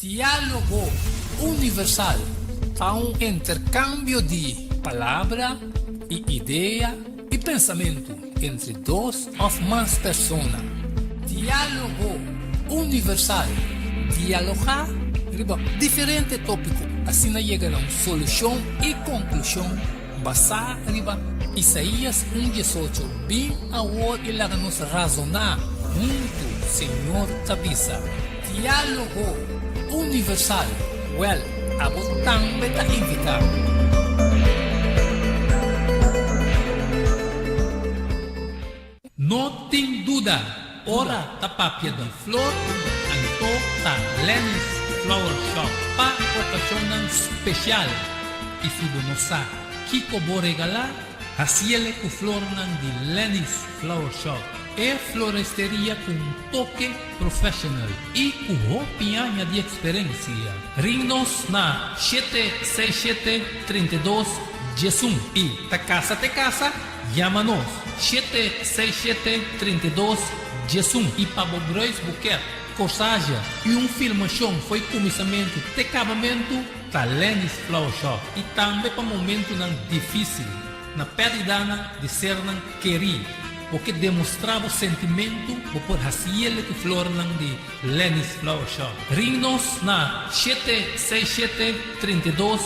Diálogo universal a un intercambio de palabra y idea y pensamiento entre dos o más personas. Diálogo universal. Dialogar riba diferente tópico, assim llega a una solución y conclusión basada riba Isaías 1:18. Bem agora ele nos razonar junto, Senhor Tabisa. Diálogo universal. Well, abo também ta invitar. Não tem dúvida, ora tapapia de flor, anto ta Lenny's Flower Shop pa ocasión especial. E se você não sabe, Kiko vou regalar, haciele com flor de Lenny's Flower Shop. É floresteria com toque profissional e com roupinha de experiência. Ring-nos na 767-32 Jesum e ta casa, chama-nos 767-32 Jesum e para o Brois Buquet, corsagem e filmação foi começamento de acabamento da Lenny's Flower Shop e também para momento difícil na perda de ser querido, porque demonstrava o sentimento por haciele que flor de Lenny's Flower Shop. Ring-nos na 767-32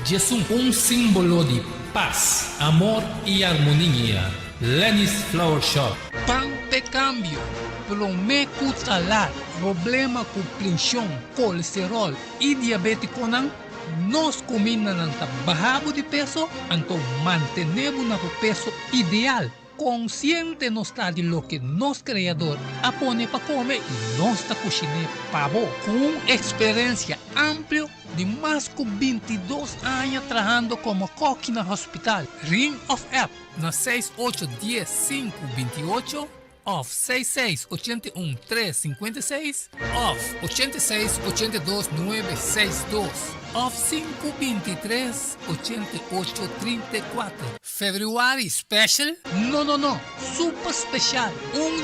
Jesum, símbolo de paz, amor e harmonia. Lenny's Flower Shop. Pan de cambio, prometo talar, problema com pressão, colesterol e diabetes nos combina ng bahabo de peso, então mantenemos no peso ideal. Consciente nos está de lo que nos criador apone para comer e nos está cozinhando pavo com experiência ampla de mais de 22 anos trabalhando como coque no hospital. Ring of App na 6810-528 of 6681-356 of 8682-962 of 523-8834. February special? No. Super special.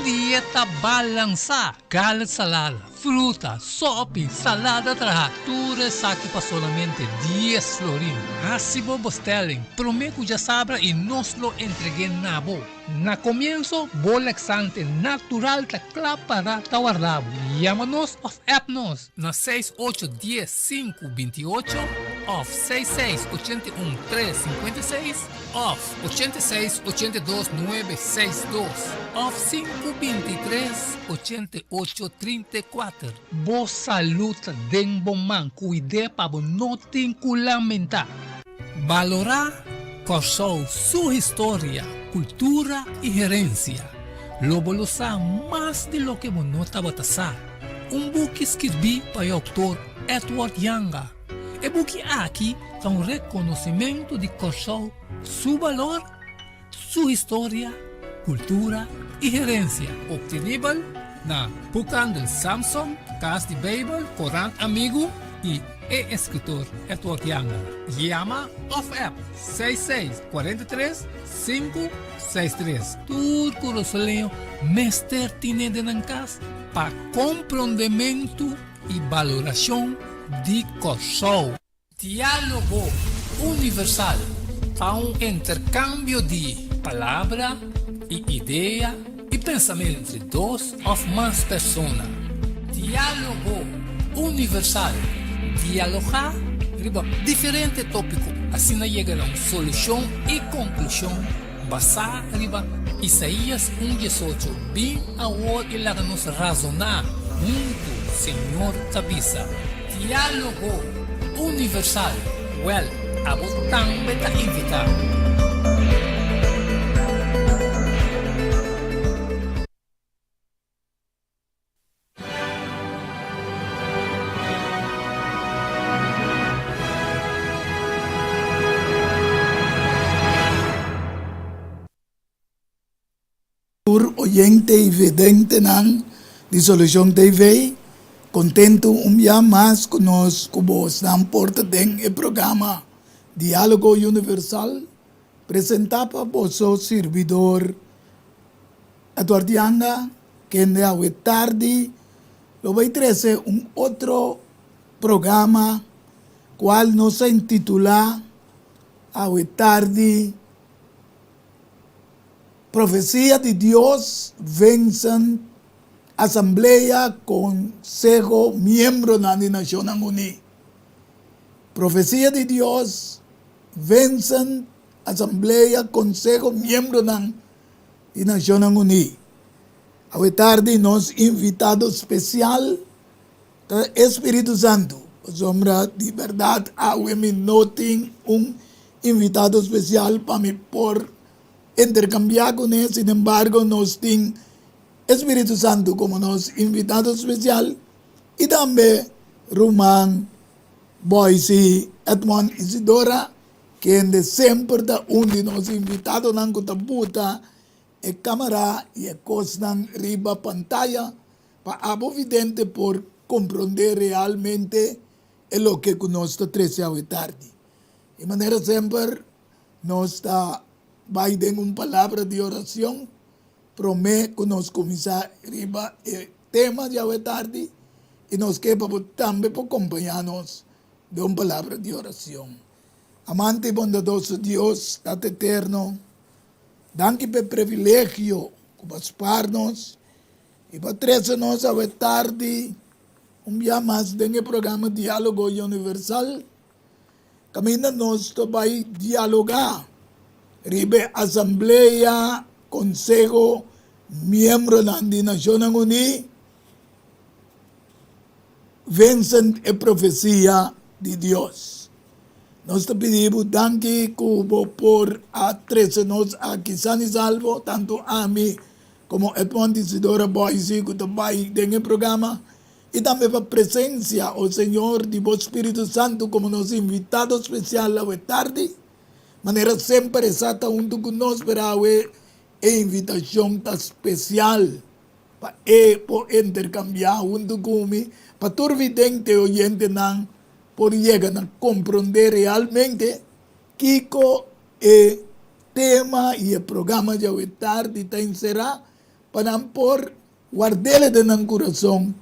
Dieta balança. Carne salada, fruta, sopa, salada trahatura saque para solamente 10 florin. Assim vos telling. Prometo já sabra e nos lo entreguei na bo. Na comienzo, bolexante natural ta para tawarlabo. Llámanos of appnos na 6810-528 of 6681-356 of 8682-962 of 523-8834. Boa saúde den bom man, cuide para não ter que lamentar. Valorar Corsou sua história, cultura e herencia. Lobo lo sa mais de lo que não estava tasar. Book escrevi para o autor Edward Yanga. E book aqui é reconhecimento de Corsou, seu valor, sua história, cultura e herencia. Obtenível na Bucan del Samsung, Casa de Bible, Corant Amigo e escritor Edward Yanga. Llama of app 6643-563. Tudo rosoleio mestre tiene de nancas para compreendimento e valoração de Corsou. Diálogo universal a intercambio de palavra e ideia e pensamento entre dos ou mais pessoas. Diálogo universal. Dialogar riba diferente tópico, assim chega a uma solução e conclusão basada riba Isaías 1:18. Bem agora ele nos razonar junto, Senhor Tabisa. Diálogo universal. Well, abo também ta invitar. Oyente e vidente ng Dissolution TV, contento dia mais conosco vos na porta den e programa Diálogo Universal, presentava vosso servidor Edward Yanga, que tarde lo vai trazer outro programa cual nos intitula a tarde Profecía de Dios vencen Asamblea Consejo Miembro de las Naciones Unidas. Profecía de Dios vencen Asamblea Consejo Miembro de las Naciones Unidas. A tarde nos invitado especial del Espíritu Santo. Sombra de verdad, me noten un invitado especial para mí por intercambiar con él. Sin embargo, nos tiene Espíritu Santo como nos invitado especial y también Román, Boise, Edmond Isidora, que de siempre da de nos invitados en Cotabuta, e cámara y costan riba pantalla para evidente por comprender realmente lo que nos está 13 a tarde. De manera siempre nos está en una palabra de oración, promete que nos comienza arriba el tema de tarde y nos queda también por acompañarnos de una palabra de oración. Amante y bondadoso Dios, Tata eterno, danke por privilegio para pararnos y para traernos a tarde un día más en el programa Diálogo Universal. Camina nos va a dialogar. Ribe Asamblea, Consejo, Miembro de las Naciones Unidas, vencen la profecía de Dios. Nos te pedimos danke Cubo por atrecernos aquí san y salvo, tanto a mí como Edmond Isidora Boise, que está en el programa, y también por presencia, oh Señor, de vos Espíritu Santo, como nos invitado especial a tarde, manera siempre exacta junto con nosotros, pero invitación especial para intercambiar junto conmigo, para tu vidente oyente por llegar a comprender realmente Kiko el tema y el programa de hoy tarde será para por guardarle de nuestro corazón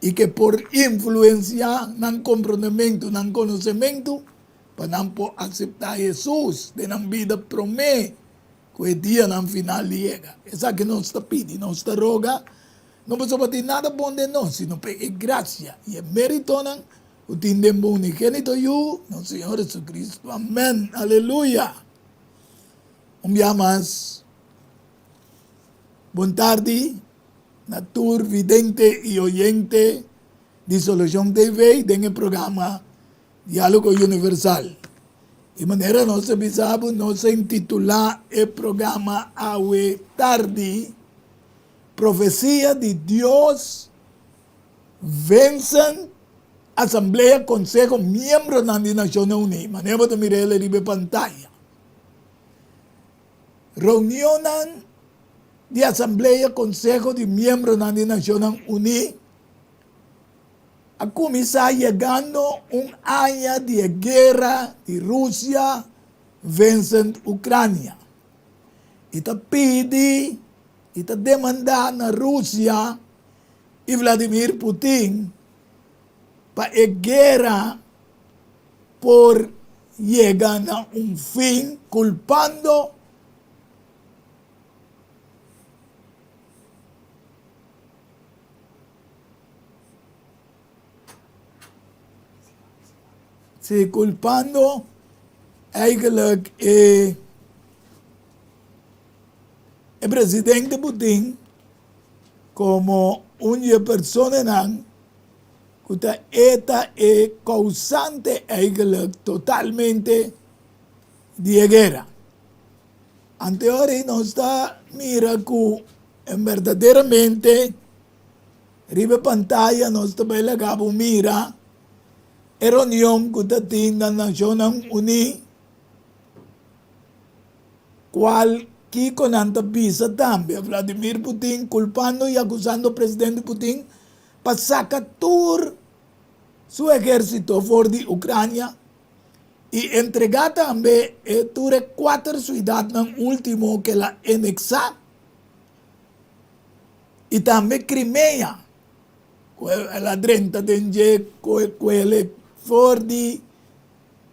y que por influencia en comprendimiento, en conocimiento, para por aceptar a Jesús de la vida promete que el día en final llega. Esa que nos está pidiendo, nos está roga, no podemos pedir nada bueno de nosotros, sino pedir gracia y el mérito utindemos unigénito yo, nuestro Señor Jesucristo. Amén. Aleluya. Un día más. Buenas tardes, natur, vidente y oyente de Solución TV en el programa Diálogo Universal. De manera nos avisamos, nos intitula el programa Awe Tarde, Profecía de Dios, vencen Asamblea, Consejo, Miembros de las Naciones Unidas. Manera de mirar la pantalla. Reunión de Asamblea, Consejo de Miembros de las Naciones Unidas. A comenzar llegando un año de guerra de Rusia vencen Ucrania. Y te pide, y te demanda a Rusia y Vladimir Putin para la guerra por llegar a un fin culpando culpando eigenlijk el presidente Putin como una persona que está causante eigenlijk totalmente de guerra. Anteriormente nos está mira que verdaderamente arriba pantalla nos está belagado mira la reunión que está teniendo las Naciones Unidas, cual que con anta visa también Vladimir Putin culpando y acusando al presidente Putin para sacar todo su ejército fuera de Ucrania y entregar también ture 4 ciudades último que la anexa y también Crimea, la 30 de quelle for di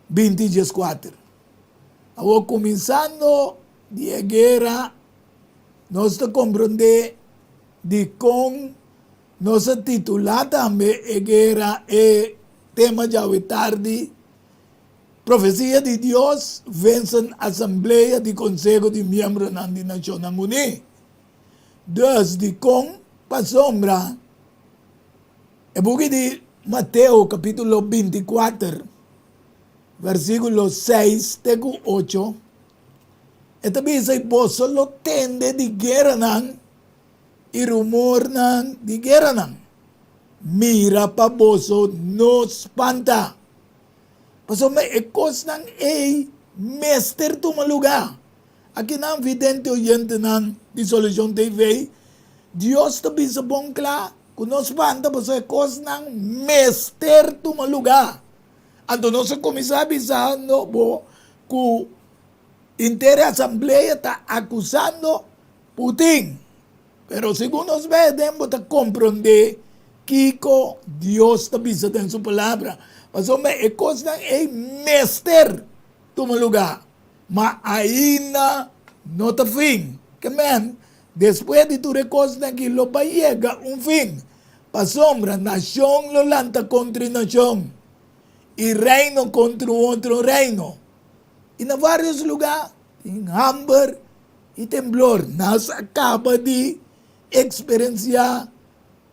24. Avo cominciando di guerra, nós comprende di con nossa titulata também guerra e tema já é tarde. Profecia de Deus vence a Assembleia de Conselho de Membros das Nações Unidas. Desde com para sombra, é porque de Mateus capítulo 24, versículo 6 até 8, e também se você lo tende de guerra nan, e rumor nan de guerra nan. Mira pa boso no espanta. Paso may ekos ng mester tumaluga. Aqui na vidente oyente ng Dissolution TV, Dios tabi sa bongkla, kung no espanta, paso ekos ng mester tumaluga. Anto no sa komisabi sa no bo, ku intere asamblea ta acusando Putin. Pero según nos vemos, ta comprende Kiko, Dios tabi sa ten su palabra. Paso may ekos ng mester tumaluga. Maaina no ta fin. Kamen, después de tu rekos na kilo pa llega un fin. Pasombra, nación lo lanta contra nación. Y reino contra otro reino. Y en varios lugares, en hambre y temblor, nos acaba de experienciar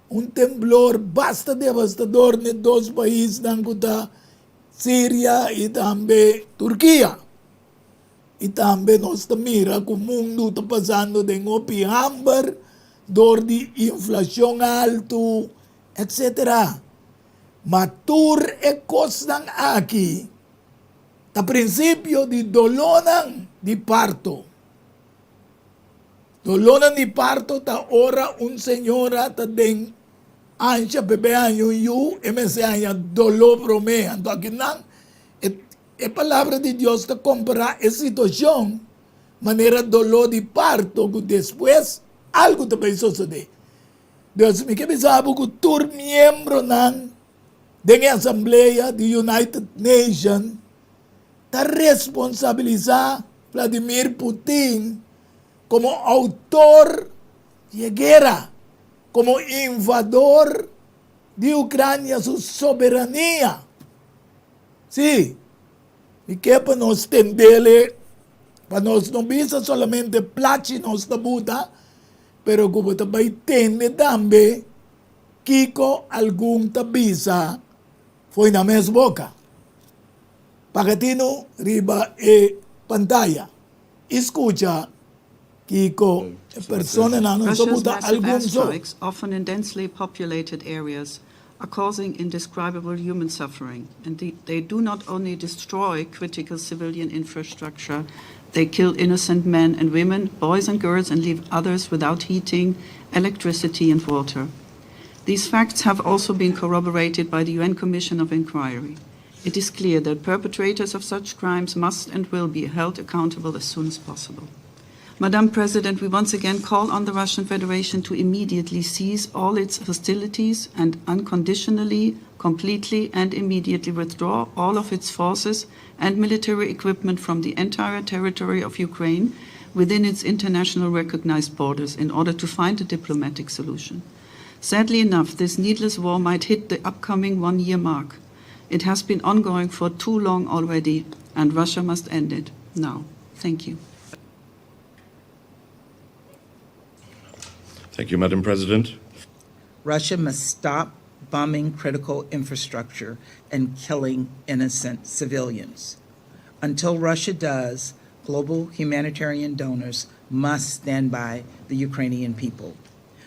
un temblor bastante devastador en dos países, Siria y también Turquía. Y también nos mira que el mundo está pasando de hambre, dor de inflación alto, etc. Matur e costan aquí, a principio de dolonan de parto. Dolonan de parto ta ora un señora ta den ancha bebé año yu ms año dolor brome. Então aqui não é palavra de Deus ta comparar a situação, maneira dolor de parto que depois algo também sucede. Deus me que sabe que tur membro nan da Assembleia de United Nations ta responsabilizar Vladimir Putin como autor de guerra, como invador de Ucrânia, su soberania. Sí, y que para nos tendele, para nos no visa solamente placi nos tabuta, pero como também tende também, Kiko algum tabisa foi na mesma boca. Pakatino riba e pantalla. Escucha, Kiko, persone non Russia's saputa massive algum so. airstrikes, often in densely populated areas, are causing indescribable human suffering. And they do not only destroy critical civilian infrastructure, they kill innocent men and women, boys and girls, and leave others without heating, electricity, and water. These facts have also been corroborated by the UN Commission of Inquiry. It is clear that perpetrators of such crimes must and will be held accountable as soon as possible. Madam President, we once again call on the Russian Federation to immediately cease all its hostilities and unconditionally, completely, and immediately withdraw all of its forces and military equipment from the entire territory of Ukraine within its international recognized borders in order to find a diplomatic solution. Sadly enough, this needless war might hit the upcoming one-year mark. It has been ongoing for too long already, and Russia must end it now. Thank you. Thank you, Madam President. Russia must stop bombing critical infrastructure and killing innocent civilians. Until Russia does, global humanitarian donors must stand by the Ukrainian people.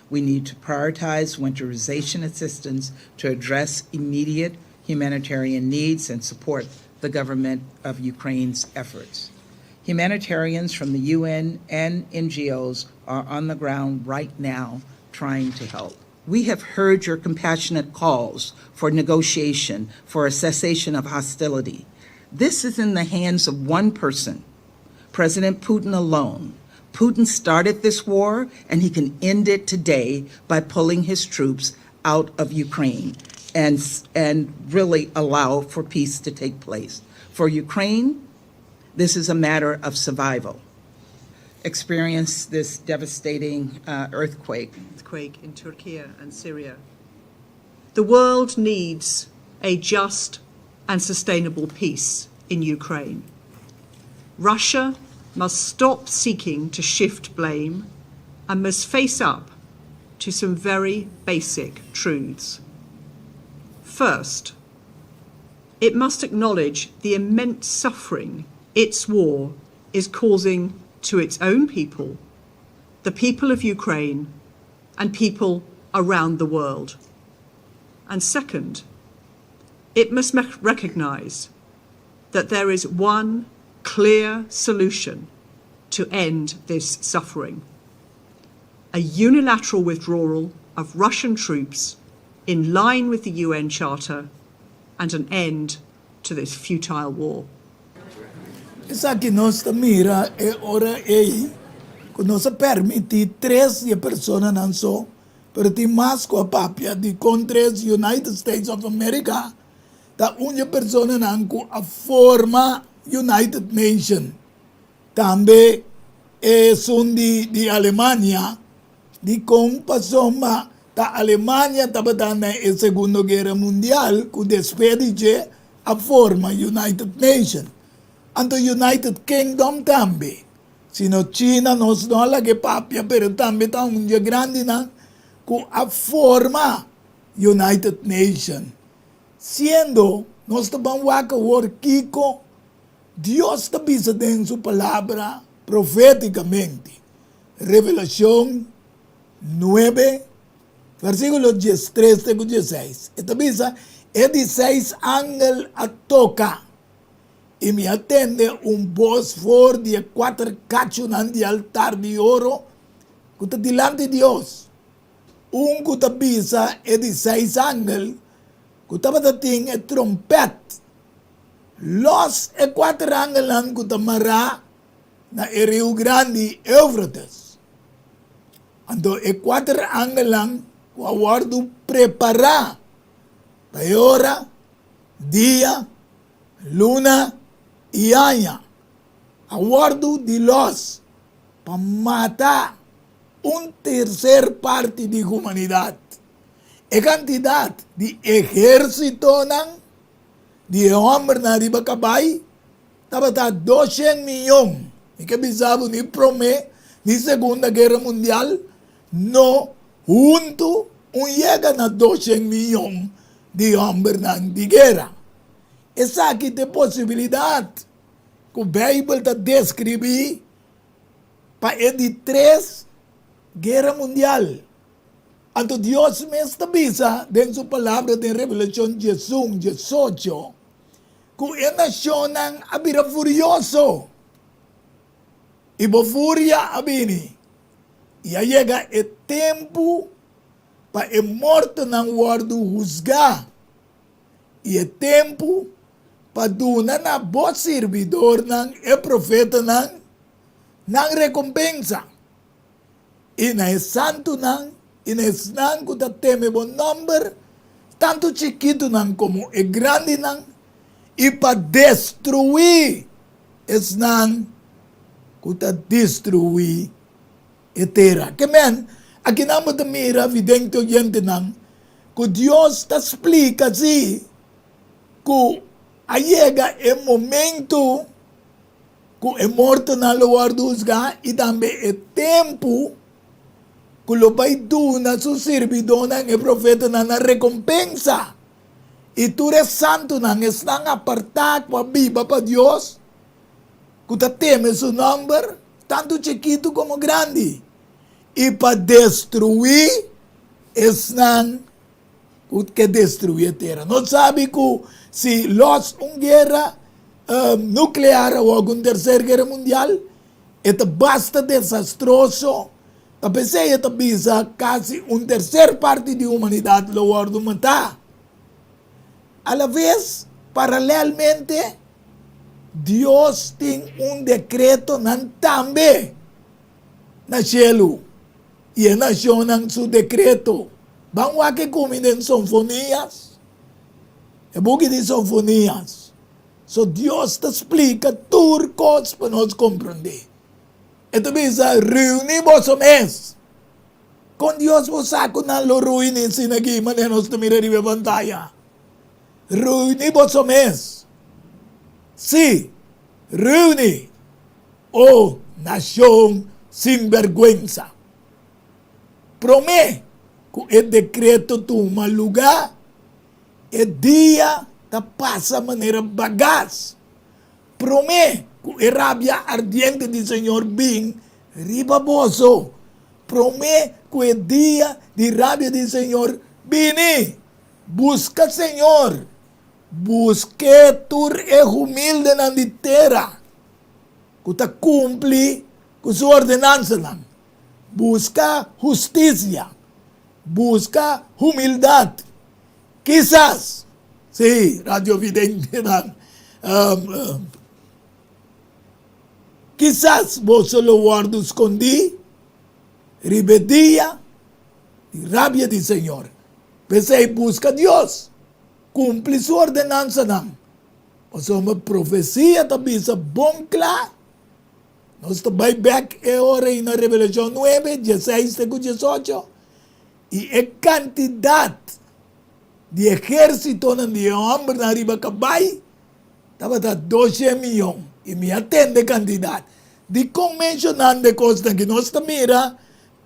We need to prioritize winterization assistance to address immediate humanitarian needs and support the government of Ukraine's efforts. Humanitarians from the UN and NGOs are on the ground right now trying to help. We have heard your compassionate calls for negotiation, for a cessation of hostility. This is in the hands of one person, President Putin alone. Putin started this war, and he can end it today by pulling his troops out of Ukraine and really allow for peace to take place. For Ukraine, this is a matter of survival. Experience this devastating earthquake. In Turkey and Syria. The world needs a just and sustainable peace in Ukraine. Russia must stop seeking to shift blame and must face up to some very basic truths. First, it must acknowledge the immense suffering its war is causing to its own people, the people of Ukraine, and people around the world. And second, it must recognize that there is one clear solution to end this suffering: a unilateral withdrawal of Russian troops in line with the UN Charter and an end to this futile war. Esa que nos mira e ora ei, que nos permite 13 personas não só, pero tem mais com a papia de contra os United States of America, da uma pessoa não com a forma United Nations. Também são de Alemanha, de compasão, da Alemanha estava na Segunda Guerra Mundial, que despede a forma United Nations. And the United Kingdom também. Sino China nos não la que papia, pero também está dia grande na com a forma United Nations. Sendo nós também waka war kiko, Deus está dizendo em sua palavra profeticamente. Revelação 9, versículo 13 e 16. Esta bisa é 16 ángel a tocar. E me atende voz for de 4 cachos de altar de ouro que está delante de Deus. Que está bisa é 16 ángeles que está tem a trompete. Los 4 ángeles que está mará na Rio Grande Eufrates. Então, 4 ángeles que aguardo preparar para hora, dia, luna e año. Aguardo de los para matar terceira parte de humanidade. A quantidade de exército de homens na riba cabay estava 200 milhões. E que bisabo ni promé ni Segunda Guerra Mundial no junto chega na 200 milhões de homens de guerra. Essa aqui tem possibilidade que a Bíblia está descreve para de 3 guerra mundial. Então Deus me estabelece dentro da palavra de Revelação 18, que a nação abira furioso. E a fúria abini. E aí chega o tempo para a morte não guardo juzgar. E é tempo para donar na bom servidor e profeta não recompensa. E na santo e na santo que está teme bom número, tanto chiquito como é grande e para destruir es que está destruir a terra. Que men, aqui não me mira evidente gente que Deus te explica assim, que aí chega o momento que é morto na lugar dos gás e também é tempo que o pai do na seu servidor e profeta na recompensa. E tu és santo não estão apartado para viva para Deus, que te teme seu nome, tanto chiquito como grande. E para destruir, estão que destruir a terra. Não sabe que se los guerra nuclear ou alguma terceira guerra mundial, é basta desastroso. A pessoa é bisa quase terceira parte da humanidade lo guardo matar. A la vez, paralelamente, Deus tem decreto também na cielo. E a nação tem seu decreto. Vamos a que comen sinfonías. E buki de sinfonías. So Dios te explica turcos para nos comprender. Ito bisa reuni vos mes. Con Dios vos saco na lo ruini sinagi manenos te mira ribe pantalla. Reuni vos mes. Sí, reuni. Oh, nación sin vergüenza. Promé que el decreto toma lugar. El día te pasa manera bagaz. Promé que la rabia ardiente del Señor bin ribaboso. Promé que el día de rabia del Señor vini. Busca Señor. Busque tu humilde na litera. Que te cumpli con su ordenanza. Busca justicia. Busca humildad. Quizás, sí, Radio Vidente, quizás vos lo guardo escondí, rebeldia y rabia del Señor. Pensé, busca a Dios, cumple su ordenanza. O sea, una profecía también es bon claro. Nós estamos back ahora en la Revelación 9, 16 y 18. Y la cantidad de ejército de hombre arriba caballo estaba 12 millones. Y me atende cantidad. De convencionando cosas que nós mira,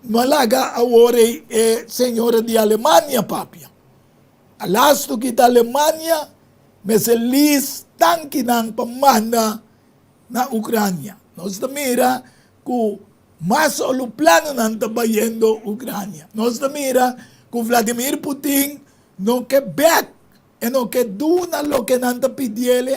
Malaga ahora es señora de Alemania, papia. Alasto que está Alemania, me se lis tanque nang pamana na Ucrania. Nós mira que mas o plano não está bayendo Ucrânia. Nós mira que Vladimir Putin não quer back e não quer duna lo que não está pedindo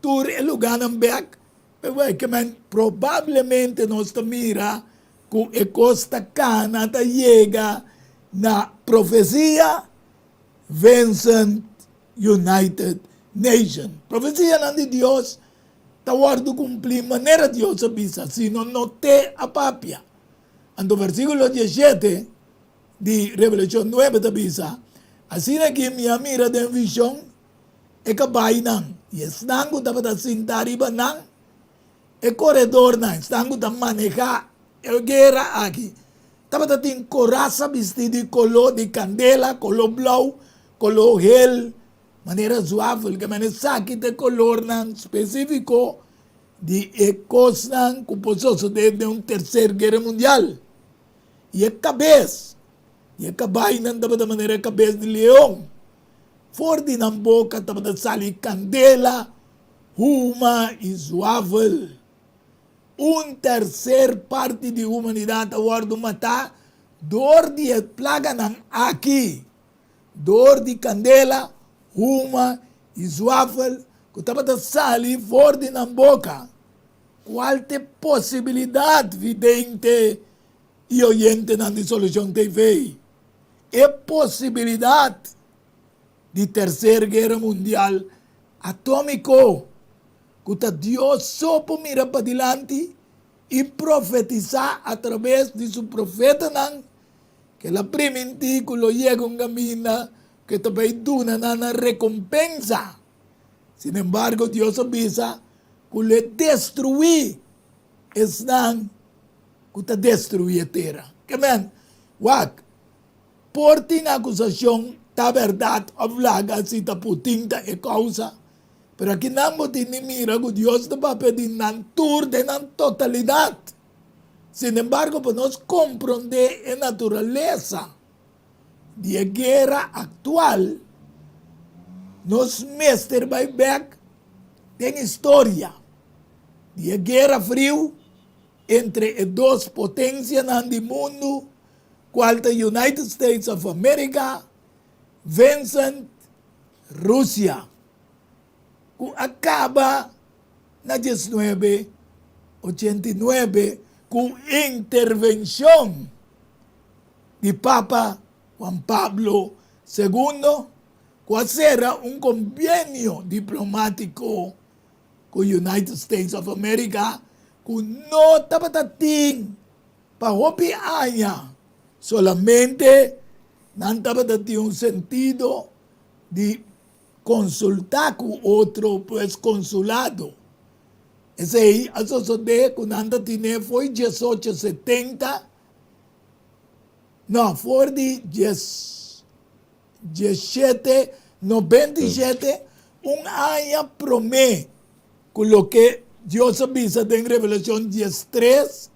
tur el lugar não back. Mas que man provavelmente nós mira que a costa cana está chega na profecia Vincent United Nations. Profecia não de Deus. Tawardo cumplir manera Dios avisa, si no te apapia. Ando versículo 17 de Revelación 9 te avisa, así que mi mira de visión, e kabay nang, y están dapat sintar iba nang, e corredor nang, están manejar, e guerra aquí. Dapat ating coraza vestido de color de candela, color blau, color gel, manera suave, que man sakit de color nan específico de ecos nan compuesto de un tercer guerra mundial. Y el cabeza, y el caballo nan de manera cabeza de león. For di nan boca dapat sali candela, huma y suave. Un tercer parte de humanidad aguardo matar, dor de plaga nan aquí, dor de candela, huma e suave, que estava sali fora na boca. Qual te possibilidade vidente e oyente na dissolução TV? É possibilidade de terceira guerra mundial atômico. Que Deus só pode mirar para diante e profetizar através de seu profeta, que a primitiva chega um caminho que também duna na recompensa. Sin embargo, Dios avisa que le destruir están que te destruir a terra. Que men, wak, por tin acusación, ta verdad, hablaga, si ta putinta e causa, pero aquí namo ni mira que Dios te va a pedir nan tour de nan totalidad. Sin embargo, pues nos comprende en naturaleza de guerra actual, nos mester by back tem história de guerra frio entre duas potências no mundo, qual é United States of America, Vincent Rússia, que acaba na 1989 com intervenção de Papa Juan Pablo II, que será convênio diplomático com United States of America, que não estava tating para hopianya solamente nantaba de un sentido de consultar con otro, pues consulado. Ese aí, a sociedade que nanta tinha foi 1870, não, foi de 1797, ano promete, com o que Deus avisa em Revelação 13,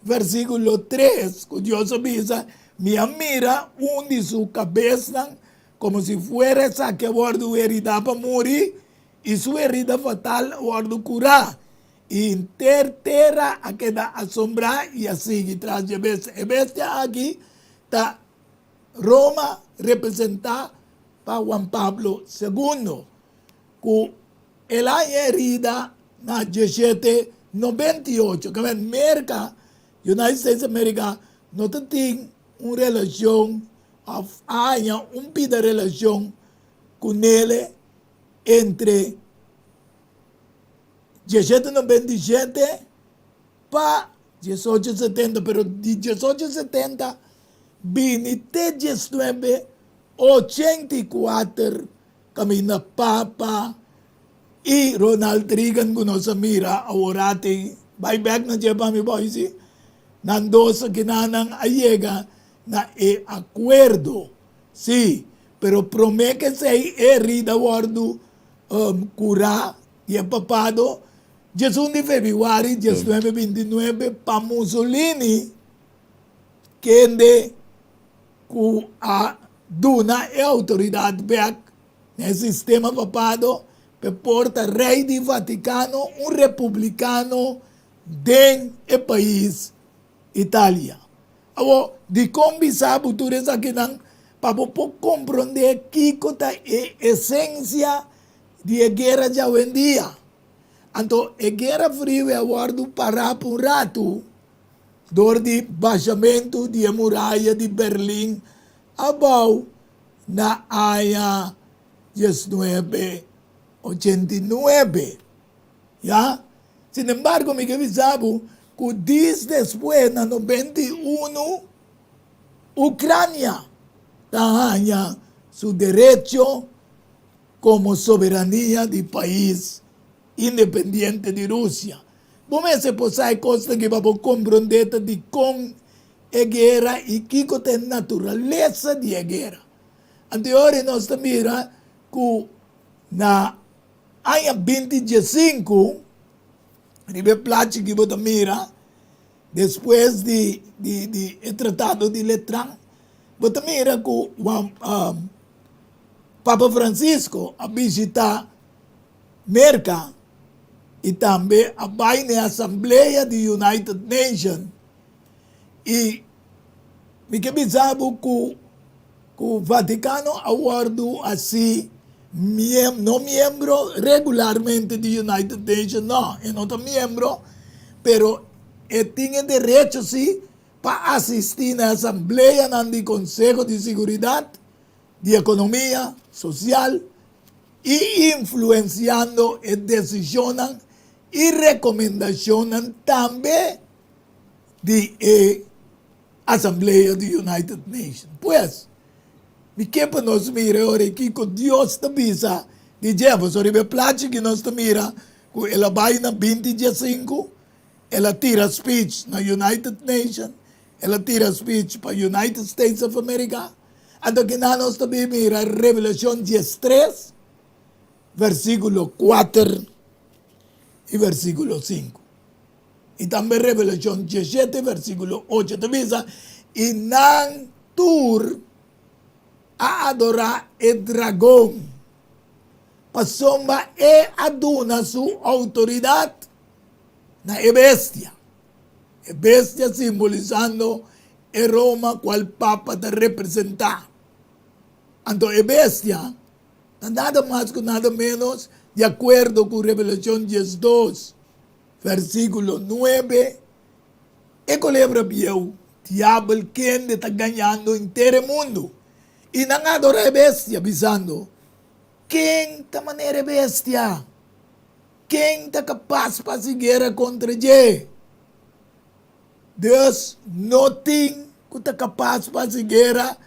versículo 3, que Deus avisa, me mira de sua cabeça, como se fuera esa que guardo herida para morir, y su herida fatal guardo curar. Y terra a queda asombrada y así tras de bestia. E bestia aquí está Roma representada para Juan Pablo II. Que el año herida na 1798, que en América, United States of America, no tiene una relación, hay un pida de relación con él entre 1797 para 1870, pero de 1870 vine até 1984 camina Papa e Ronald Reagan que nós mira agora tem buyback na Japan mi boy si nandosa kinanang ayega na acuerdo sí, pero promete que se herida guardo curar y papado 1 de febrero de 1929 para Mussolini que a duna e autoridade back no sistema papado per porta rei di Vaticano un republicano den e país Italia. Abo di combi sabu tu resa que nan para compreender kiko ta esencia de guerra já hoje em dia. Então, a guerra fria aguardo parar por um rato, dor de baixamento de muralha de Berlim, abau na área 1989. ¿Ya? Sin embargo, me avisaba que dias depois, na 91, Ucrânia ganha seu direito como soberania de país independiente de Rússia. Vamos se posar coisa que vamos compreender de como é guerra e que tem natureza de guerra. Anteriormente nós mira que na ano 2015, ribe plate que você mira, depois de tratado de Letrán, você mira que Papa Francisco a visitar América e também a na Assembleia da United Nations. E me que pensava que o Vaticano aguardo assim, não membro regularmente da United Nations, não, é não membro, pero tinha direito sim para assistir na Assembleia do Conselho de Seguridade, de Economia Social e influenciando e decisões e recomendações também de Assembleia da United Nations. Pois, me que para nós mirar agora que Deus te avisa de Jeff, sobre a plate que nós te mira, que ela vai na 25, ela tira speech na United Nations, ela tira speech para United States of America. Então, que nós também mira Revelação 13, versículo 4 e versículo 5. E também Revelação 17, versículo 8. Te avisa, e não tur a adorar o dragão, pasomba e aduna sua autoridade na bestia. A bestia simbolizando a Roma, qual Papa te representa. Então, a bestia, nada mais que nada menos, de acordo com Revelação 12, versículo 9, e colebra bieu, diabo quem está ganhando inteiro mundo. E não adora a bestia, avisando, quem está maneira bestia? Quem está capaz para se guerra contra ele? Deus não tem que está capaz para se guerra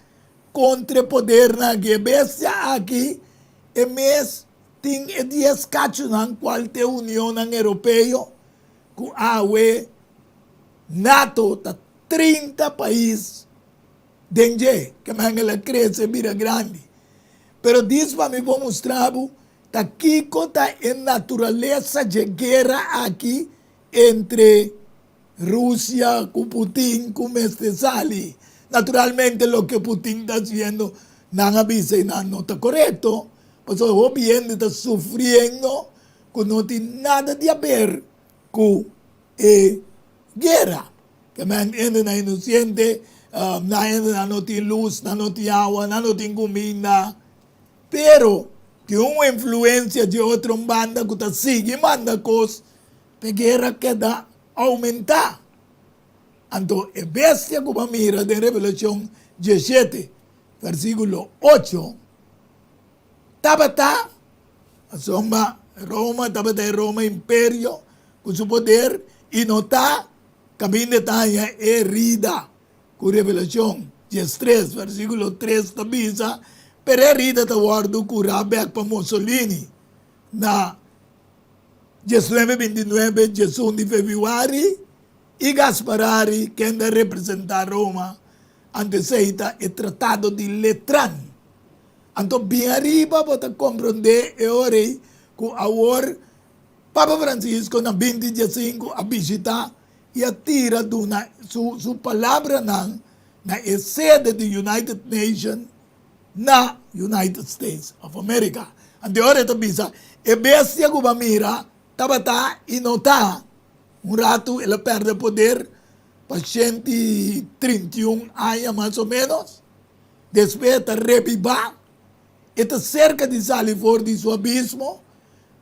contra o poder na bestia aqui, e mês tem 10 cacho na qual te União Europeia, com a UE, NATO, tá 30 países, dentro, que ela cresce, vira grande. Pero disso para me mostrar, tá Kiko tá em natureza de guerra aqui entre Rússia com Putin, com este sali. Naturalmente, lo que Putin está haciendo, no avisa y no está correcto. Pues el gobierno está sufriendo que no tiene nada de ver con guerra. Que me entienden, es inocente, no tiene luz, no tiene agua, no tiene comida. Pero que una influencia de otra banda que está sigue manda cosas, la guerra queda aumentar. Entonces, bestia como mira de Revelación 17, versículo 8, Tabata, asoma Roma, Tabata Roma, imperio, con su poder, y no está, camino de talla herida, con Revelación 13, versículo 3, tabisa, pero herida te guardo curabek para Mussolini, na 19-29, 18 de fevereiro, e Gasparari, que anda a representar Roma, anteceita o Tratado de Letrán. Então, bem arriba, para compreender, e ora, que agora, Papa Francisco, na 2015, a visitar e atira sua palavra na sede do United Nations, na United States of America. Então, ora, está bisa, e bestia que vai mirar, estava e não está. Rato ela perde poder para 131 anos mais ou menos. Depois está reviva, está cerca de sair fora de seu abismo.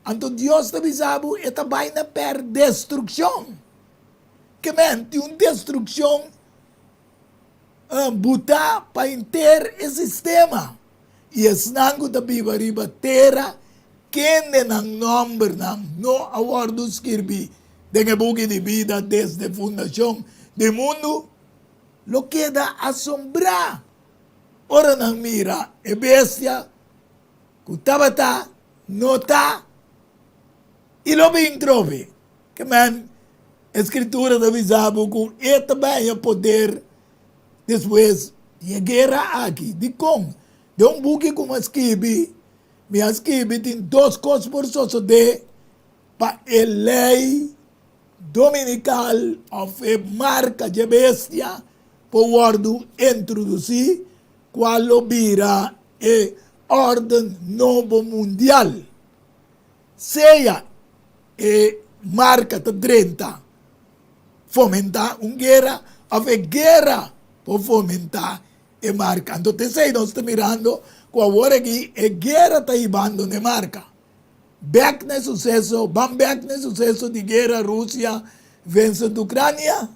Então Deus está avisando, está vai na per destruição. Que mente uma destruição buta para inteiro o sistema. E esse nango da biba riba terra, quem não nombre não awardo escrevi. Dengue buque de vida desde a fundação do mundo, lo queda assombrar. Ora não mira, é bestia, que tabata, nota, e lo bem trove. Que man, a escritura da Bisabu, com e também o poder, depois, de guerra aqui, de com. De buque como escrevi, me escrevi tem 2 coisas por só de, para a lei dominical of a marca de bestia por guardo introduzir qual vira e ordem novo mundial. Seja e marca de 30 fomentar uma guerra, of a guerra por fomentar e marca. Então, nós estamos mirando que agora aqui a guerra está ibando na marca. Back no sucesso, vamos back no sucesso de guerra Rússia vencendo a Ucrânia.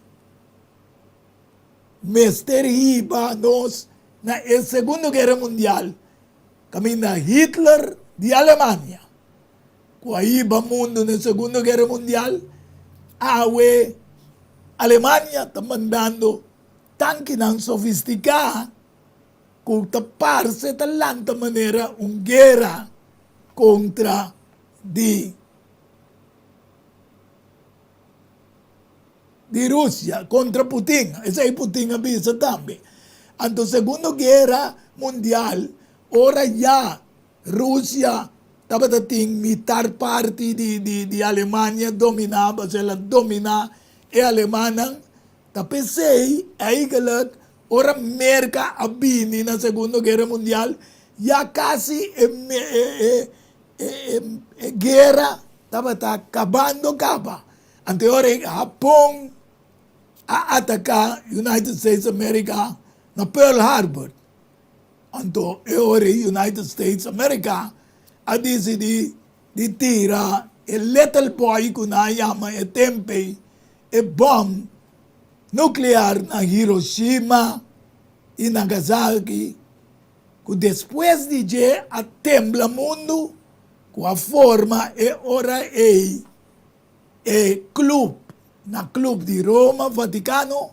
Mister Hiba nos na Segunda Guerra Mundial, camina Hitler de Alemanha. Com a Hiba mundo na Segunda Guerra Mundial, a Alemanha está mandando tanque não sofisticado com tapar-se de tanta maneira uma guerra contra de Rússia contra Putin. Esse aí Putin avisa também. Então, Segunda Guerra Mundial, ora já Rússia estava tendo militar parte de Alemanha dominava, se ela dominar a Alemanha, tá pensei aí que ela ora América abini na Segunda Guerra Mundial já quase guerra estava acabando acaba. Anterior Japão a atacar United States America na Pearl Harbor. Então, agora United States America a decidir de tirar o little boy que na chama e tempe e bomba nuclear na Hiroshima e Nagasaki, que depois de que a tembla mundo com a forma e ora clube, na clube de Roma, Vaticano,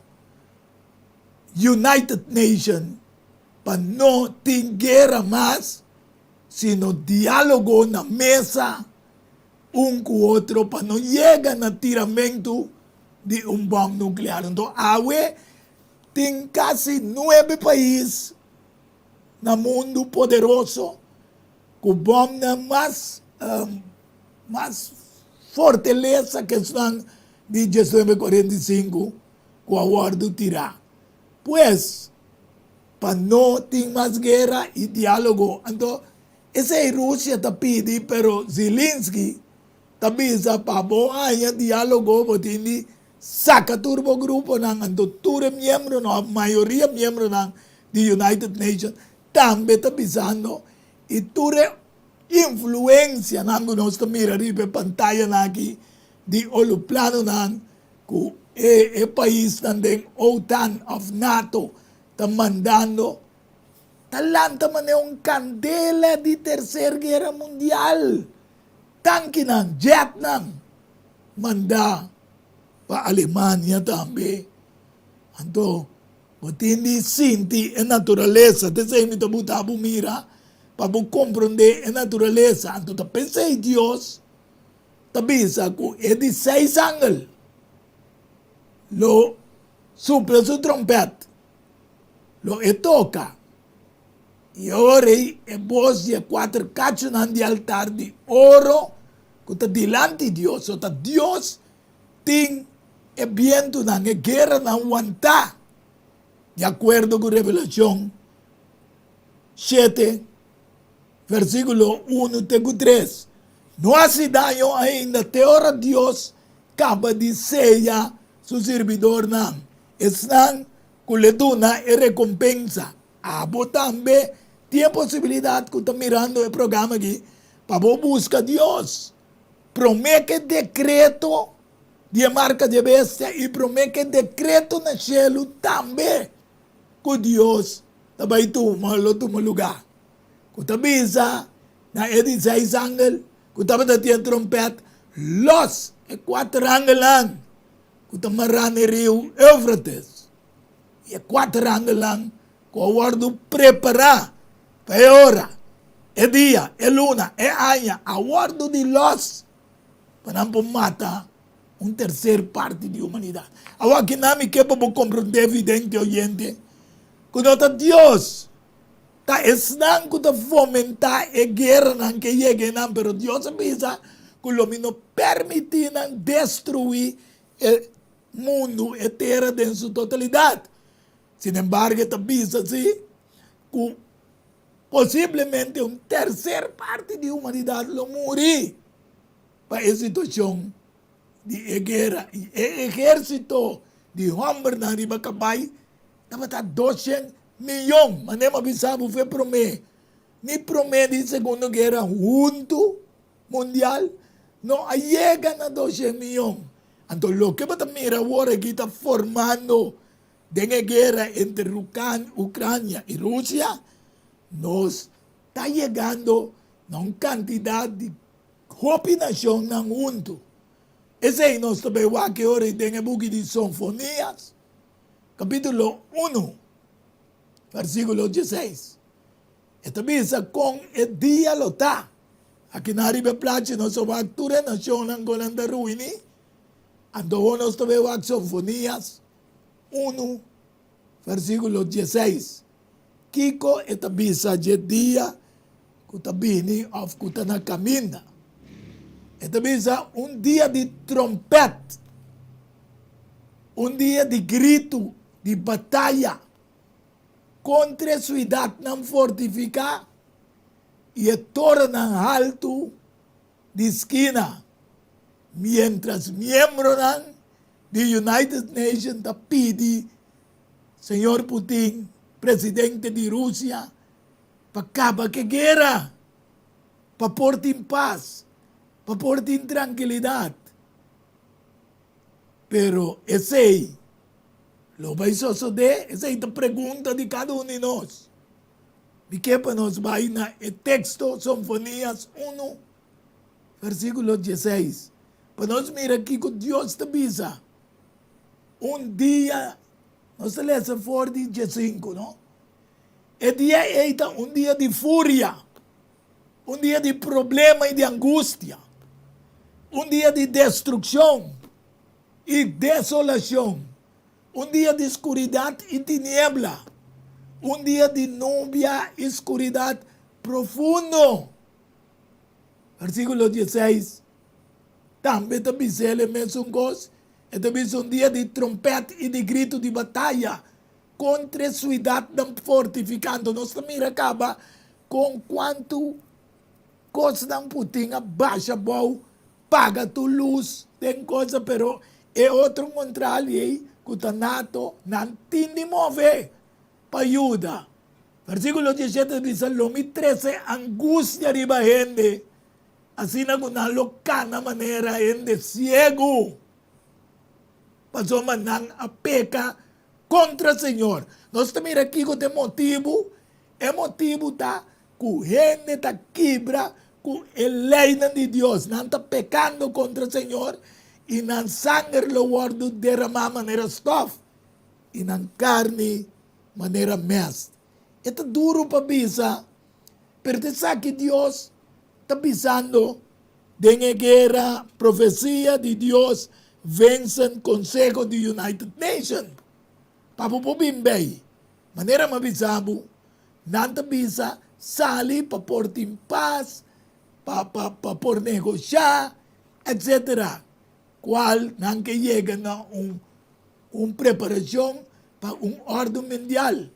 United Nations, para no ter guerra más, sino diálogo na mesa, com o outro, para não chegar no tiramento de bomba nuclear. Então, awe tem quase 9 países no mundo poderoso com bomba mais fortaleza que estão de 1945 com a guarda tirar. Pues, para não ter mais guerra e diálogo. Então, essa é a Rússia está pedindo, pero Zelensky está pedindo para bom diálogo, porque saca turbo grupo ng anto ture miyembro no, a maioria miyembro ng the United Nations também está pisando e ture influência ng nós mira ribe pantalla na aqui di olo plano ng ku país ng OTAN of NATO está mandando talanta man yung candela di Tercera Guerra Mundial tanki ng jet ng manda pa Alemania também. Então, hindi sinti a natureza, te sei mi tabuta mira, para compreender a natureza. Então, ta pensei Deus, tabisa ko é de 6 ángeles. Lo sopra su trompeta, lo toca. E ora é voz de 4 cachos de altar de ouro, que está delante de Deus. Então, Deus tem e viento na guerra na aguantar, de acordo com Revelação 7, versículo 1 até 3. Não hace daño ainda, te ora Deus, acaba de sellar su servidor não. Estão com letuna e recompensa. Abo também tem a possibilidade que está mirando o programa aqui, para buscar Deus. Promete decreto de marca de bestia e promete decreto no cielo também que Deus vai tomar lugar. Que tabisa na 16 ángeles, que tabata tinha trompeta, los e 4 ángeles que tamaran no rio Éufrates. E 4 ángeles que o guardo preparar para a hora, é dia, é luna, é año, a guardo de los para não matar terceira parte da humanidade. Agora que não me quer para compreender, evidente, oyente, que nota Deus está estando para fomentar a guerra que chega, não, pero Deus pensa que o homem não permite destruir o mundo e a terra em sua totalidade. Sin embargo, está pensa assim, que possivelmente terceira parte da humanidade vai morrer para essa situação de guerra. E o exército de homens na riba cabay dapat 200 milhões. Mas nem avisado foi promê. Ni promê de Segunda Guerra junto mundial não chega na 200 milhões. Então, o que você mira agora que está formando de guerra entre Ucrânia e Rússia, nós está chegando a uma quantidade de nação no mundo. Esse é nosso trabalho que hoje tem o book de Sinfonias, capítulo 1, versículo 16. Esta visa com o dia lota. Aqui na Ribe Plate, nós somos actores nacionais com a ruína. Então, nós trabalhamos com Sinfonias 1, versículo 16. Kiko, esta visa de dia, que está vindo, que está na caminho. Esta vez dia de trompeta, dia de grito, de batalha contra a cidade não fortificada e a torre não alto de esquina, mientras membros da United Nations da pedi, Senhor Putin, presidente de Rússia, para acabar com a guerra, para pôr em paz, para pôr em tranquilidade. Pero esse lo vai suceder, essa é a pergunta de cada um de nós. De que para nós vai na texto Sinfonias 1, versículo 16. Para nós mirar aqui que Deus te avisa. Dia, nós lemos fora de 5, não? El día era un día de furia, un día de problema y de angustia, un día de destrucción y desolación, un día de oscuridad y tiniebla, un día de nubia y oscuridad profundo. Versículo 16. También te dice el mesmo cosa. Este es un día de trompeta y de grito de batalla contra a ciudad fortificando. Nós também acaba com quanto coisa não putinha baixa bom, paga tu luz, tem coisa, pero é outro contrário aí, que o nato não tem de mover para ajuda. Versículo 17 diz, Lomi 13, angústia de gente, assim na locana maneira, gente ciego, passou manang a peca contra o Senhor. Nós também aqui com o motivo, é motivo da que gente está quebra com a lei de Deus, não está pecando contra o Senhor e não sangue lo guardo derramar maneira stop e não carne maneira mest. É duro para bisa, pero sabe que Deus está pisando de guerra, profecia de Deus, vencem Consejo de United Nations. Papupubim bem, maneira mabisabo, nanta bisa, sali para pôr em paz, para por negociar, etc. Qual não que chega na preparação para ordem mundial.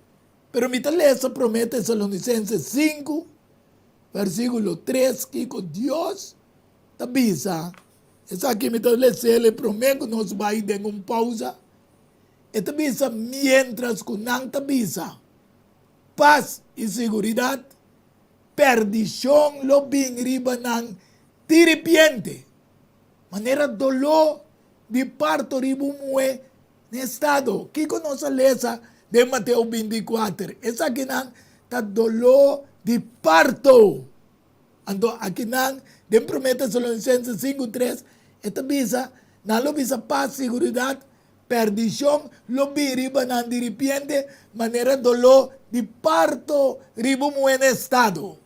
Pero mi taleza promete Tesalonicenses 5, versículo 3, que con Dios te avisa. Es aquí mi taleza le promete que nos va a ir en una pausa. Y te avisa mientras que no te avisa. Paz y seguridad, perdición lo bien riba ng tiripiente. Manera dolor de parto ribu mue en estado. ¿Qué conoce lesa de Mateo 24? Esa que nan ta dolor de parto. Ando aquí nan de promete Tesalonicenses 5:3. Esta visa, na lo visa paz, seguridad, perdición, lo biriba nan de repente, manera dolor de parto ribu mue en estado.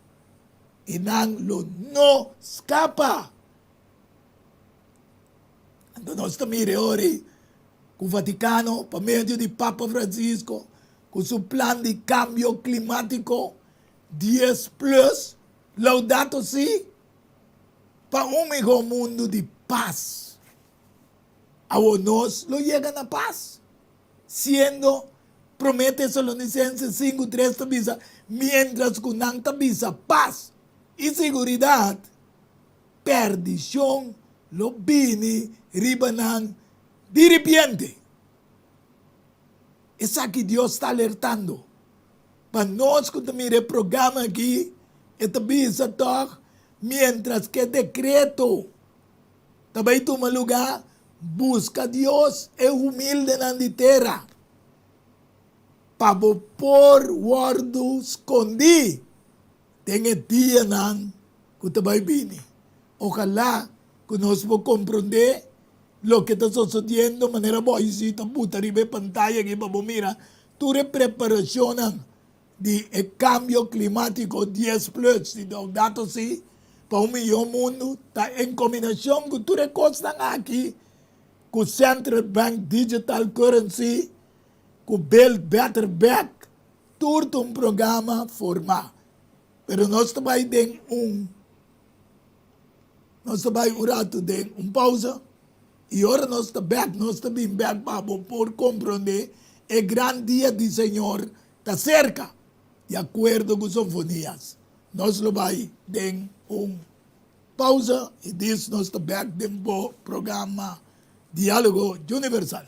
Y nan lo no escapa. Ando nós mire ori com o Vaticano, por meio de Papa Francisco, com seu plano de cambio climático 10+, Laudato Si, para melhor mundo de paz. A nós lo llega na paz, sendo promete Tesalonicenses 5:3 tabisa, mientras que não tabisa paz e seguridad, perdição lo bini ribanan de repente. Es aquí Dios está alertando. Para nós que mire programa aquí, esta visa toch, mientras que decreto, também toma lugar, busca Dios, é humilde na terra. Para por guardo escondi, tem dia nan que também vini. Ojalá que nós vamos compreender lo que está sucediendo de manera boicita, puta, arriba pantalla que vamos mira, tu preparación de cambio climático 10+, de Laudato Si, para un millón mundo, está en combinación con tu cosas aquí, con Central Bank Digital Currency, con Build Better Back, todo un programa formal. Pero no está ahí de nós estamos aí de pausa e agora nós estamos bem back para por compreender o grande dia do Senhor está cerca, de acordo com as sinfonias. Nós vamos de pausa e disso nós estamos back do programa Diálogo Universal.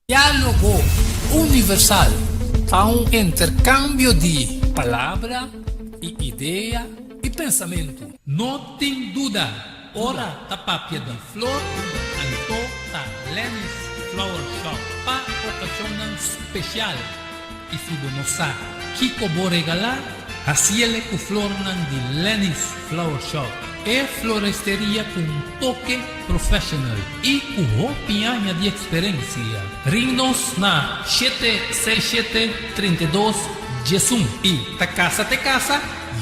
Diálogo Universal, a un intercambio de palabra e ideia e pensamento. Não tem dúvida, ora da papia de flor, anto da Lenny's Flower Shop, para ocasião especial. E se não sabe, Kiko vou regalar, assim ele com flor de Lenny's Flower Shop. é floresteria com um toque profissional e com opinião de experiência. Ring-nos na 767-32 Jesum e Takasa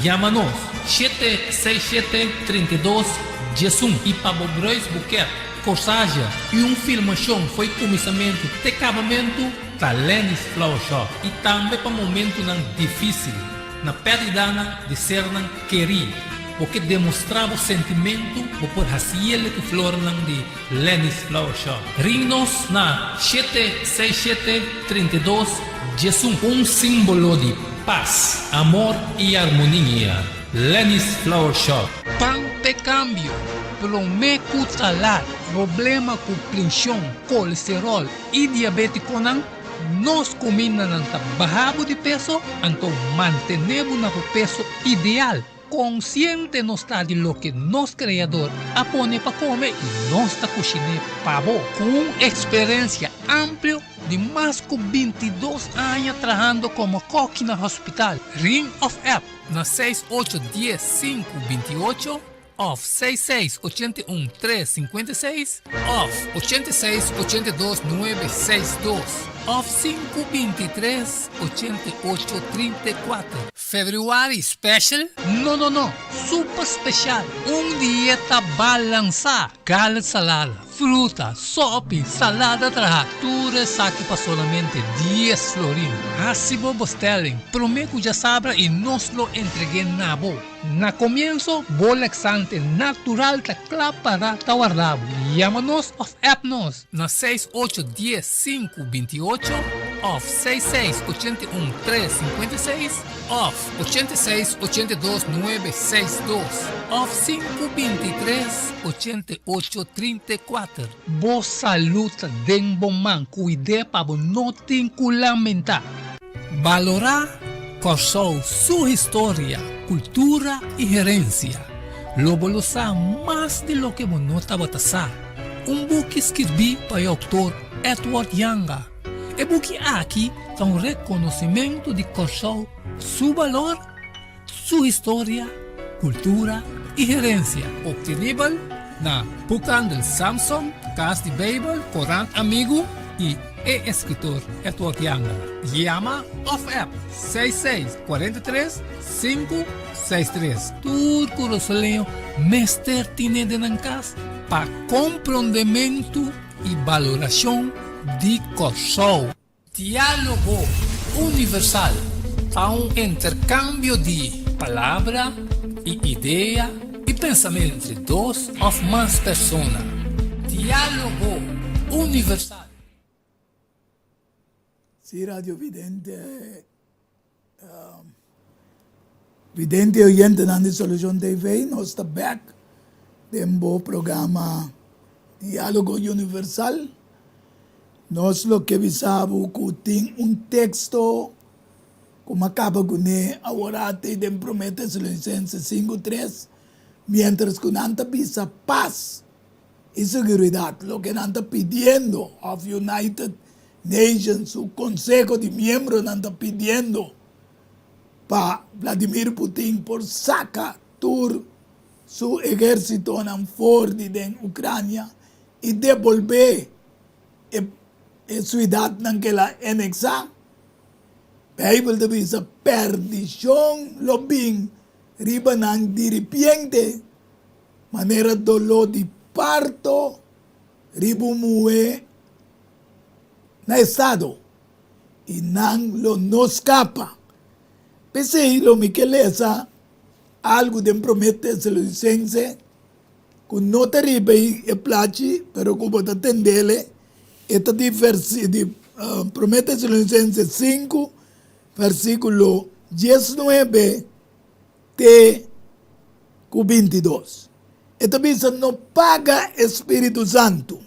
chama-nos 767-32 Jesum e Pabo Grois Buquet. Corsagem e filmação foi começamento de acabamento da Lenny's Flower Shop e também para momento não difícil na perdidana de ser não querido, porque demonstrava o sentimento por raciele que flor não de Lenny's Flower Shop. Ring-nos na 767-32 Jesum, símbolo de paz, amor e harmonia. Lenny's Flower Shop. Pan de cambio, prometo talar, problema com pressão, colesterol e diabetes não, nós comemos barrabo de peso, então mantenemos o peso ideal. Consciente não está de lo que nosso criador apone para comer e nós está cozinhando pavo com experiência ampla de mais de 22 anos trabalhando como coque no hospital. Ring of App na 6810-528 off 6681-356 off 8682-962 off 523-8834. February Special? No. Super Special. Dieta balançada. Gallet salada, fruta, sopa, salada trajatura, saque para solamente 10 florins. Assim vos telling. Prometo já sabra e nos lo entregué na boa. Na comienzo, laxante natural ta para ta guardado. Llámanos of appnos na 6810-528 off 6681-356 off 8682-962 off 523-8834. Boa saúde den bom man, cuide para não te lamentar. Valorar Corsou sua história, cultura e gerência. Lobo lo sabe mais de lo que monota botasá. Book escrevi para o autor Edward Yanga. E book aqui é reconhecimento de Corsou, seu valor, sua história, cultura e gerência. Obtenível na Bucan del Samson, Casa de Bible, Corant Amigo e escritor Edward Yanga. Llama of App 6643-563. Turco Rosaleo, Mester Tine de Nancas, para compreendimento e valoração de Corsou. Diálogo universal, a intercâmbio de palavra e ideia e pensamento entre dois ou mais pessoas. Diálogo universal. Sí, Radio Vidente, Vidente oyente na Solution TV, nós está back do programa Diálogo Universal. Nós lo que visamos que tem texto como acaba com agora tem Prometheus Licenses 5.3, mientras que nanta visa paz y seguridad, lo que nanta pidiendo of United Nations, su consejo de miembros anda pidiendo para Vladimir Putin por sacar su ejército en fuerte de Ucrania y devolver la ciudad que la anexa. Bible de visa perdición lo bin riba ng diripiente manera dolor de parto ribu muwe na estado y nang lo no escapa. Pese lo Miquelesa algo de Prometheus License con no terrible e placi pero como te tendele esta de Prometheus License 5 versículo 19 de 22. Esta dice no paga Espíritu Santo.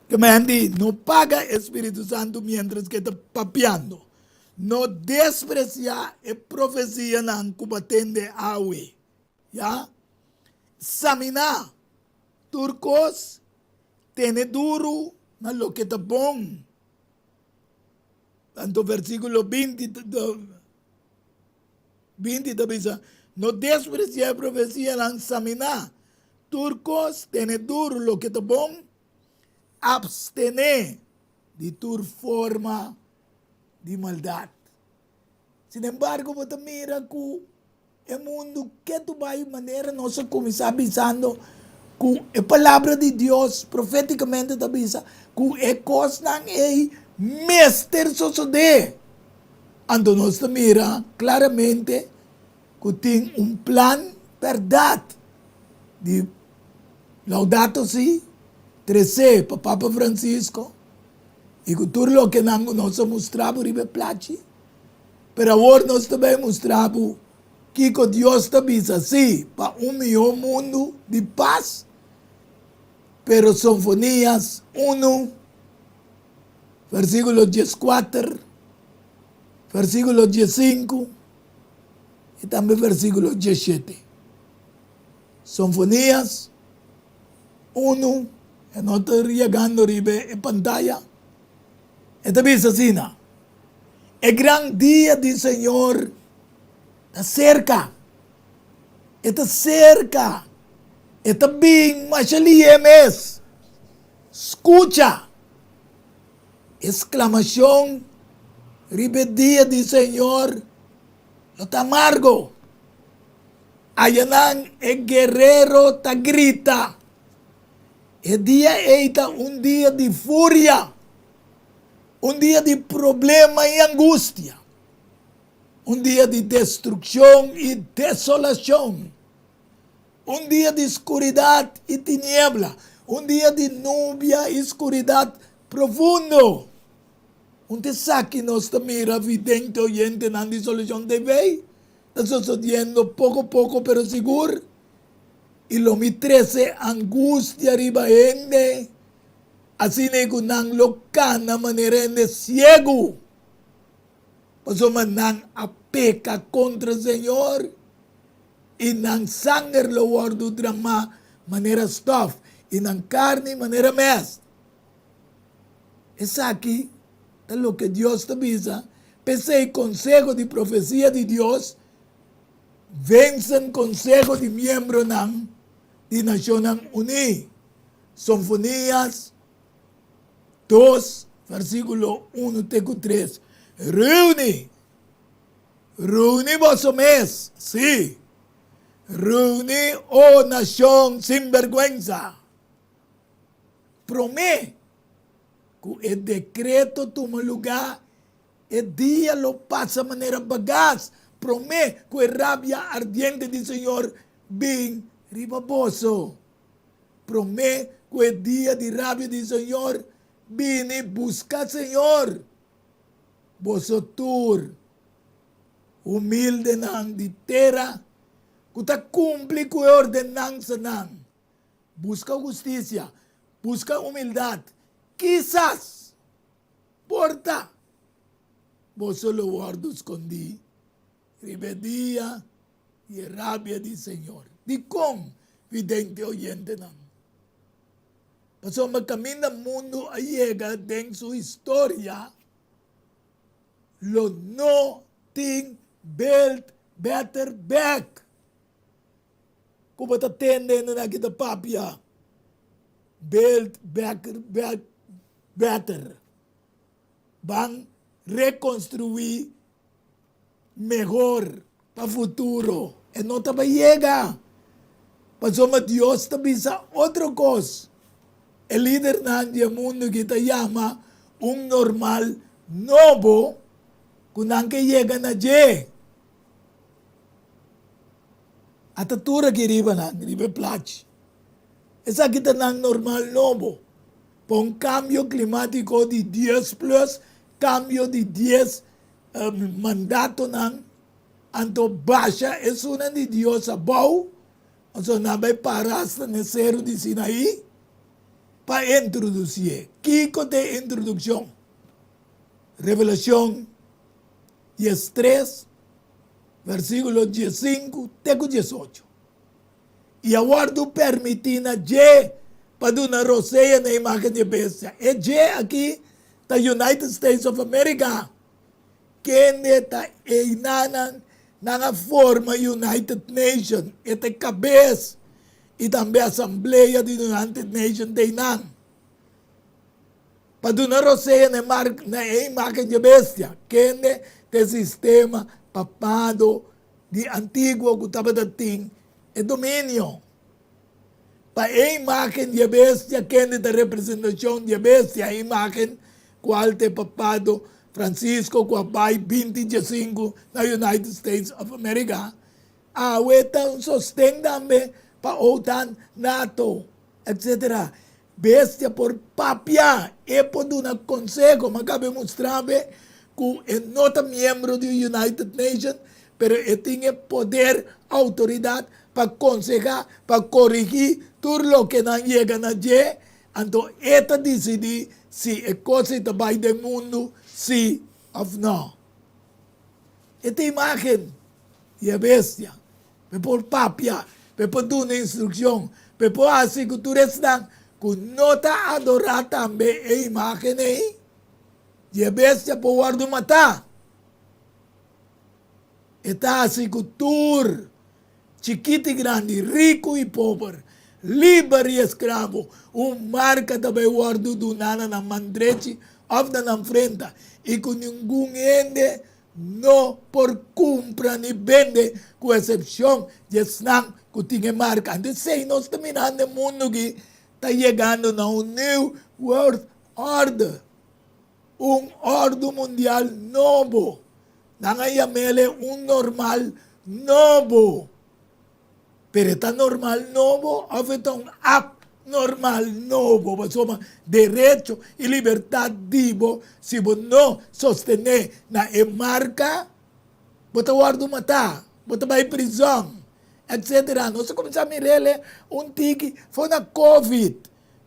Que me andi, no paga Espíritu Santo mientras que está papeando. No desprecia a profecía nan kubatende awe. Ya? Samina. Turcos, tiene duro na lo que está bon. Tanto versículo 20 dice, no despreciar profecía lanzamina. Turcos, tener duro lo que te bom, abstener de tu forma de maldad. Sin embargo, você mira que el mundo que tu vai maneira nós começar avisando que a palavra de Deus profeticamente te avisa que é coisa não é mestre suceder. Então nós mira claramente que tem plan verdade de Laudato Si, 13 para Papa Francisco e que tudo o que nós mostramos ribe placi. Pero agora nós também mostramos que Deus te avisa, sim, para melhor mundo de paz. Pero Sinfonías 1, versículo 14, versículo 15 e também versículo 17. Sinfonías 1, não estou chegando em pantalla. Esta diz assim, el gran día del Señor está cerca. Está cerca. Está bien, machaliemes. Escucha. Exclamación. Ribe día del Señor. Lo está amargo. Allanan el guerrero ta grita. El día está un día de furia. Un día de problema y angustia. Un día de destrucción y desolación. Un día de oscuridad y tiniebla. Un día de nubia y oscuridad profundo. Un saque nos mira vidente oyente en la disolución de vey. Está sucediendo poco a poco pero seguro. Y lo mi 13 angustia arriba ende. Así nego nang lokana manera ende ciego. Paso manang apeca contra el Señor. Y nang sangre lo guardo drama manera stuff. Y nang carne manera mes. Es aquí es lo que Dios te avisa. Pese el consejo de profecía de Dios. Vencen consejo de miembro nang de Naciones Unidas. Sinfonías 2, versículo 1, teco 3. Reúne vos mes, sí. Reúne, oh nación sin vergüenza. Promete que el decreto toma lugar, el día lo pasa de manera bagaz. Promete que la rabia ardiente del Señor ven ribaboso. Promete que el día de rabia del Señor vine busca Señor. Vosotros, humilde nang di terra, kuta cumpli con ordenanza nang. Busca justicia, busca humildad. Quizás, porta, vos lo guardo escondí, rebeldia y rabia del Señor. Di con vidente oyente nang. Paso camina mundo llega en su historia lo no ting build better back. Como está tendendo na kita papia. Build back better. Van reconstruir mejor para futuro. E no te va llega. Paso Dios te avisa otra cosa. El líder del mundo que te llama un normal nuevo con que llega allí. Hasta tú que ribe plach. Esa que está normal nuevo. Con cambio climático de 10 plus, cambio de 10 mandato anto baja es una de Dios abau. O sea, no va para hasta el cero de Sinaí. Para introducir. Kiko de introducción. Revelación 13, versículo 15, teco 18. Y aguardo permitina ye para una rosea en la imagen de bestia. Es ye aquí, the United States of America. Que neta einanan na forma United Nations, ete cabeça e também a Assembleia do United Nations tem nan. Para donar você na imagem de bestia, que é o sistema papado de antigo que estava dating é domínio. Para a imagem de bestia, que é a representação de bestia, a imagem qual te papado Francisco com a pai 25 na United States of America. A UETA sostém também para a OTAN, NATO, etc. Bestia por papia e por um conselho, mas cabe mostrar que é não membro do United Nations, mas ele tem poder, autoridade para aconselhar, para corrigir tudo o que não chega na G. Então, ele decide se é coisa que vai do mundo, sim ou não. Esta imagem é bestia, por papia, por dar uma instrução, por assim que tu estás que não está adorar também a imagem aí, e bestia por guardar matar. Está assim que tu, chiquito e grande, rico e pobre, livre e escravo, marca também guarda do nana na mandrete, of na frente, e que nenhum ende não por compra nem vende, com exceção de snang que tinha marca. Então, sei, nós estamos no mundo que está chegando a New World Order, ordem mundial novo. Nangayamele normal novo. Pero está normal novo, afeta abnormal novo. Basoma direito e liberdade vivo. Se você não sostener na marca, você guarda matar, você vai prisão, etc. Nós começamos a mirar tique, foi na Covid.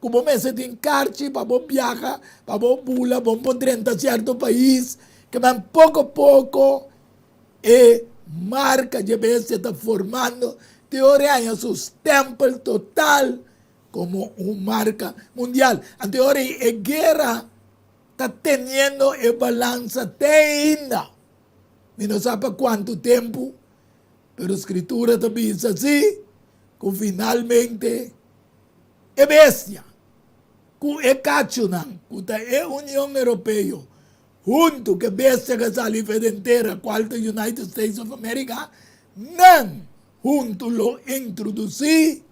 Como você tem carte para viajar, para pula, para 30 certo país, que vai pouco a pouco, e marca de vez está formando, teoria em seus tempos total, como uma marca mundial. A teoria é guerra, está tendo a balança até ainda. E não sabe quanto tempo, mas a escritura também diz assim, que finalmente é bestia, que é cachunan, que é a União Europeia, junto que bestia que está ali inteira, qual é o United States of America, não junto lo introduzir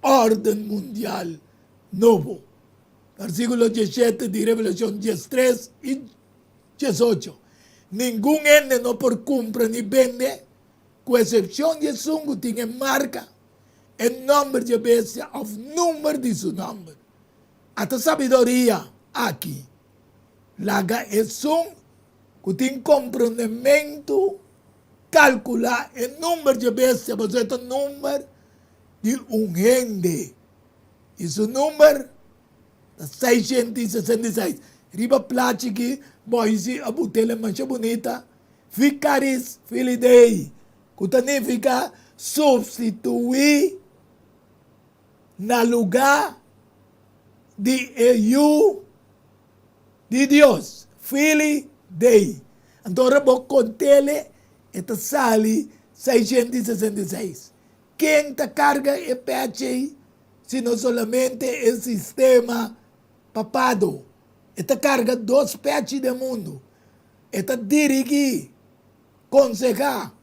ordem mundial novo. Versículo 17 de Revelação 13 e 18. Nenhum ende não por compra nem vende, com exceção de sungo tinha marca, em nome de bestia, o número de seu nome. Até sabedoria aqui. Laga é sum, que tem comprometimento, calcular o número de bestia, mas é o número de gente. E seu número é 666. Riba plática, boise, a botella mancha bonita, Vicaris Filidei, que significa substituir na lugar de eu de Deus, Fili Dei. Então, eu vou contar-lhe esta sali 666. Quem te carga é peixe, se não solamente o sistema papado. Esta carga dos peixes do mundo. Esta dirigir, aconselhar,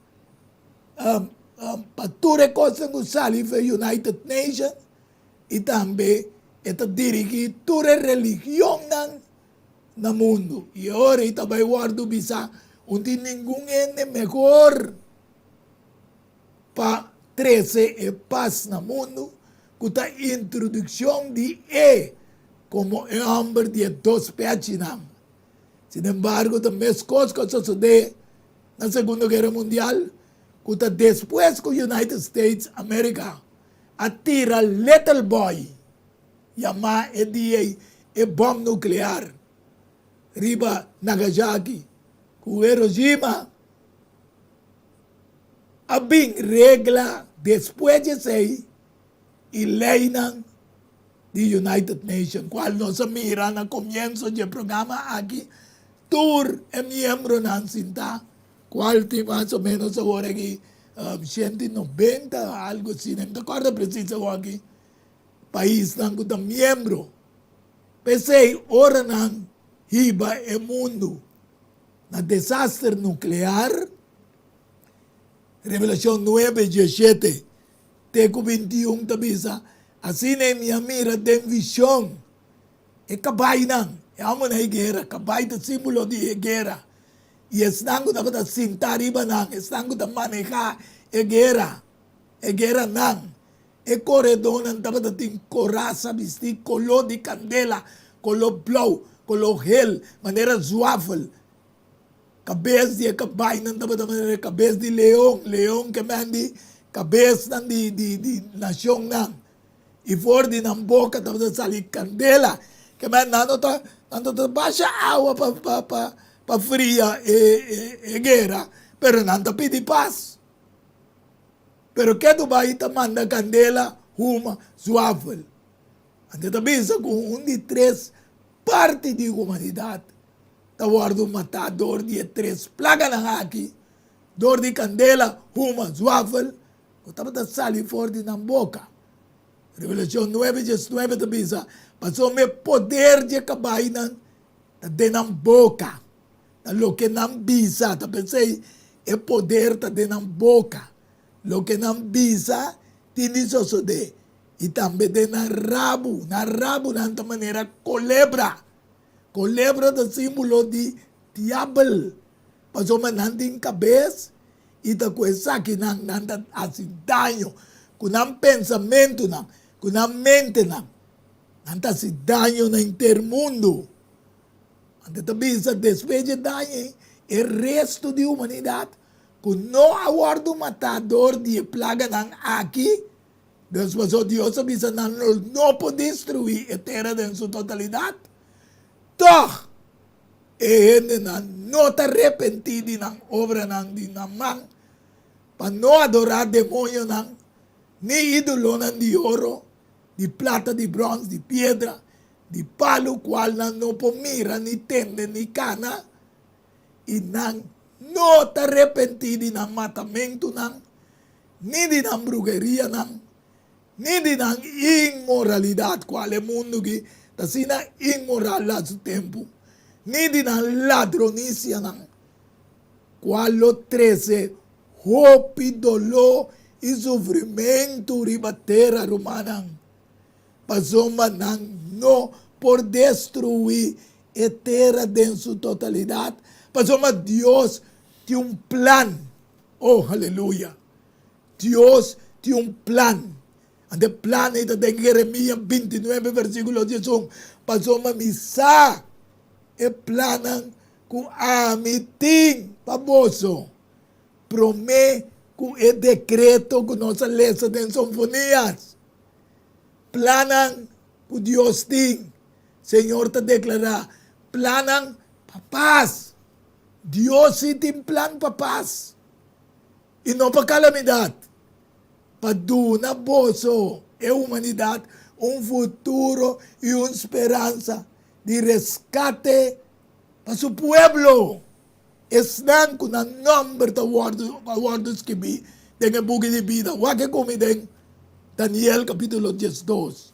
para toda coisa que sali para United Nations e também esta dirigir toda religião no mundo. E agora eu também guardo bisa, onde ninguém é melhor para trazer paz no mundo, que a introdução de como é homem de dois peixes. Sin embargo, também as coisas que sucederam na Segunda Guerra Mundial, que depois que o United States América atira Little Boy, chamar e bomba nuclear, riba Nagasaki, com Hiroshima, a bem regla depois de sei e lei de United Nations, qual nós mira no começo do programa aqui, tur é membro na cinta cuarti más o menos ahora aquí, 190, algo así, no me acuerdo preciso aquí, país nang kutang miyembro. Pesay, ora nang hiba e mundo na desastre nuclear, Revelación 9:17, Teco 21 tabisa, assim na minha mira den visão, e kabay nang, e amo na higuera, kabay da símbolo de higuera, e estango dapat sintar iba nang, estango da manejar higuera nang, e corredor nang dapat ating coraça vestir color de candela, color blau, color gel, maneira zwaffel, cabeça de kabay nang dapat maneira cabeça de leão que mandi, cabeça de nação nang, e for de nang boca dapat salir candela, que man nando baixa água pa fria e guerra, pero nanta pidi paz. Pero que tu vai manda candela, huma, zwaffel. Ante tabisa com de três partes de humanidade. Tawardo matador de três plaga na aqui, dor de candela, huma, zwaffel, o tapa sali for de nang boca. Revelação 9:9 tabisa, passou me poder de kabainan ta denang boca. Ta lo que não bisa, ta pensei, é poder ta denang boca. Lo que não bisa, tiniso de. E também de na rabo nanta maneira colebra. Colebra da símbolo de diabo. Passou me nanding cabeça, e ta coisa que nanda assim danho, com não pensamento não, com não mente não. Nanta si daño na intermundo. Ante tabisa despeje daño el resto de humanidad. Kung no awardo matador de plaga ng aquí, después Dios avisa na no puede destruir a tierra en su totalidad. Toch, gente na no te arrepentidi ng obra ng dinamang, pa no adorar demonyo ng ni idolo ng di oro, di plata, di bronze, di piedra, di palo, cual no pomira, ni tende, ni cana, y nang no te arrepentidi ng matamento nang, ni di ng brujería nang, ni di ng inmoralidad, cual el mundo que tasina inmoral a su tiempo, ni di ng ladronicia nang, cual lo 13, hopi, dolor y sufrimiento ribatera romanang, passou manang no por destruir a terra em sua totalidade. Passou mas Deus tem plan. Oh, aleluia. Deus tem plan. And plan é de Jeremias 29, versículo 11. Passou mas misa e planan com amitim paboso. Promete com o decreto que nós lemos em sinfonias. Planan ku Dios ting. Señor te declara, planan papás. Dios sí tiene plan papás. Y no para calamidad. Para una bozo e humanidad un futuro y una esperanza de rescate para su pueblo. Están con un nombre de guardos que vi en el buque de vida. Wake comiden Daniel capítulo 12,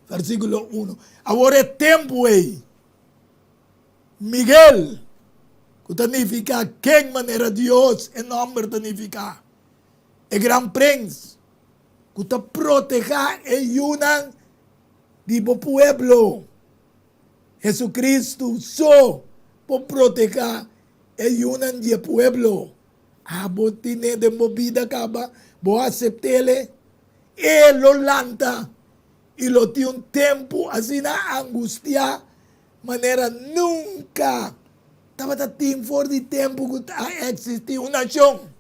versículo 1. Ahora es tiempo, Miguel, que significa qué manera Dios en nombre significa. El gran príncipe, que te proteja y unan de pueblo. Jesucristo so por proteger y unan de pueblo. Vos tiene de movida acaba, vos aceptele. Él lo lanta y lo tiene un tiempo así na angustia manera nunca estaba tan for de tiempo que ha existido una nación.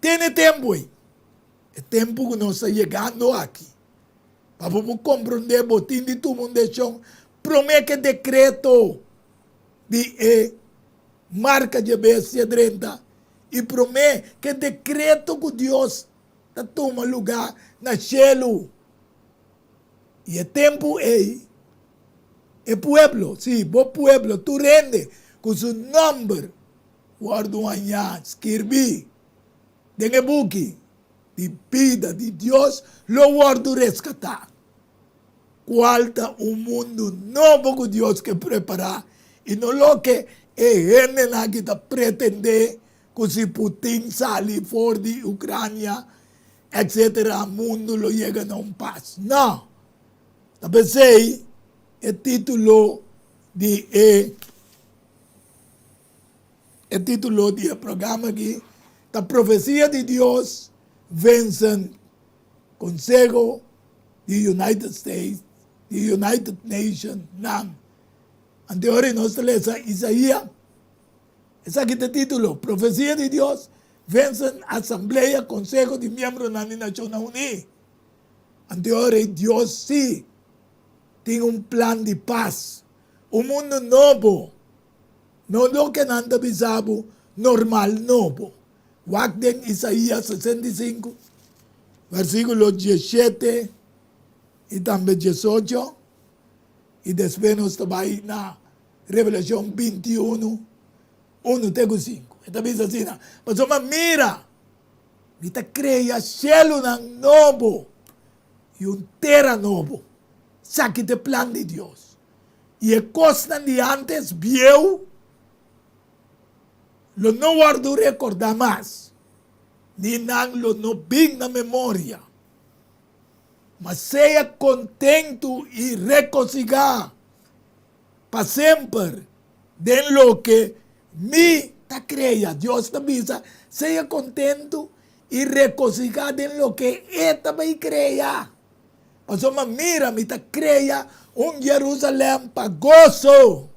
Tiene tiempo, el tiempo que nos está llegando aquí. Para comprender botín de tu mundo, promete decreto de marca de bestia 30 y promete que decreto que Dios toma lugar na cielo. Y el tiempo es el pueblo, sí, vos pueblo, tú rende con su nombre guardo allá, escribí, en el buque, de vida de Dios, lo guardo rescatar. Falta un mundo nuevo que Dios que prepara, y no lo que es la que pretende que si Putin sale fuera de Ucrania, etcétera, el mundo lo llega a un paz. No. También el título de programa aquí, la profecía de Dios vencen Consejo de United States, de United Nations, NAM. Anterior nos lesa Isaías. Es aquí el título, profecía de Dios vencen Asamblea, Consejo de Miembros de las Naciones Unidas. Anterior Dios sí tiene un plan de paz, un mundo nuevo, no lo que nada visabo, normal nuevo. Guarden Isaías 65, versículos 17 y también 18, y después nos va a ir a Revelación 21, 1 tengo 5. Esta dice así, pero mira, te crea cielo nuevo y un tierra nuevo. Saque el plan de Dios. Y el cosa de antes vio, lo no guardo recordar más, ni lo no vin na memoria. Mas sea contento y reconciliar para siempre de lo que me ta crea. Dios te avisa, sea contento y reconciliar de lo que esta me crea. Pasó, mira, me ta crea un Jerusalén para gozo.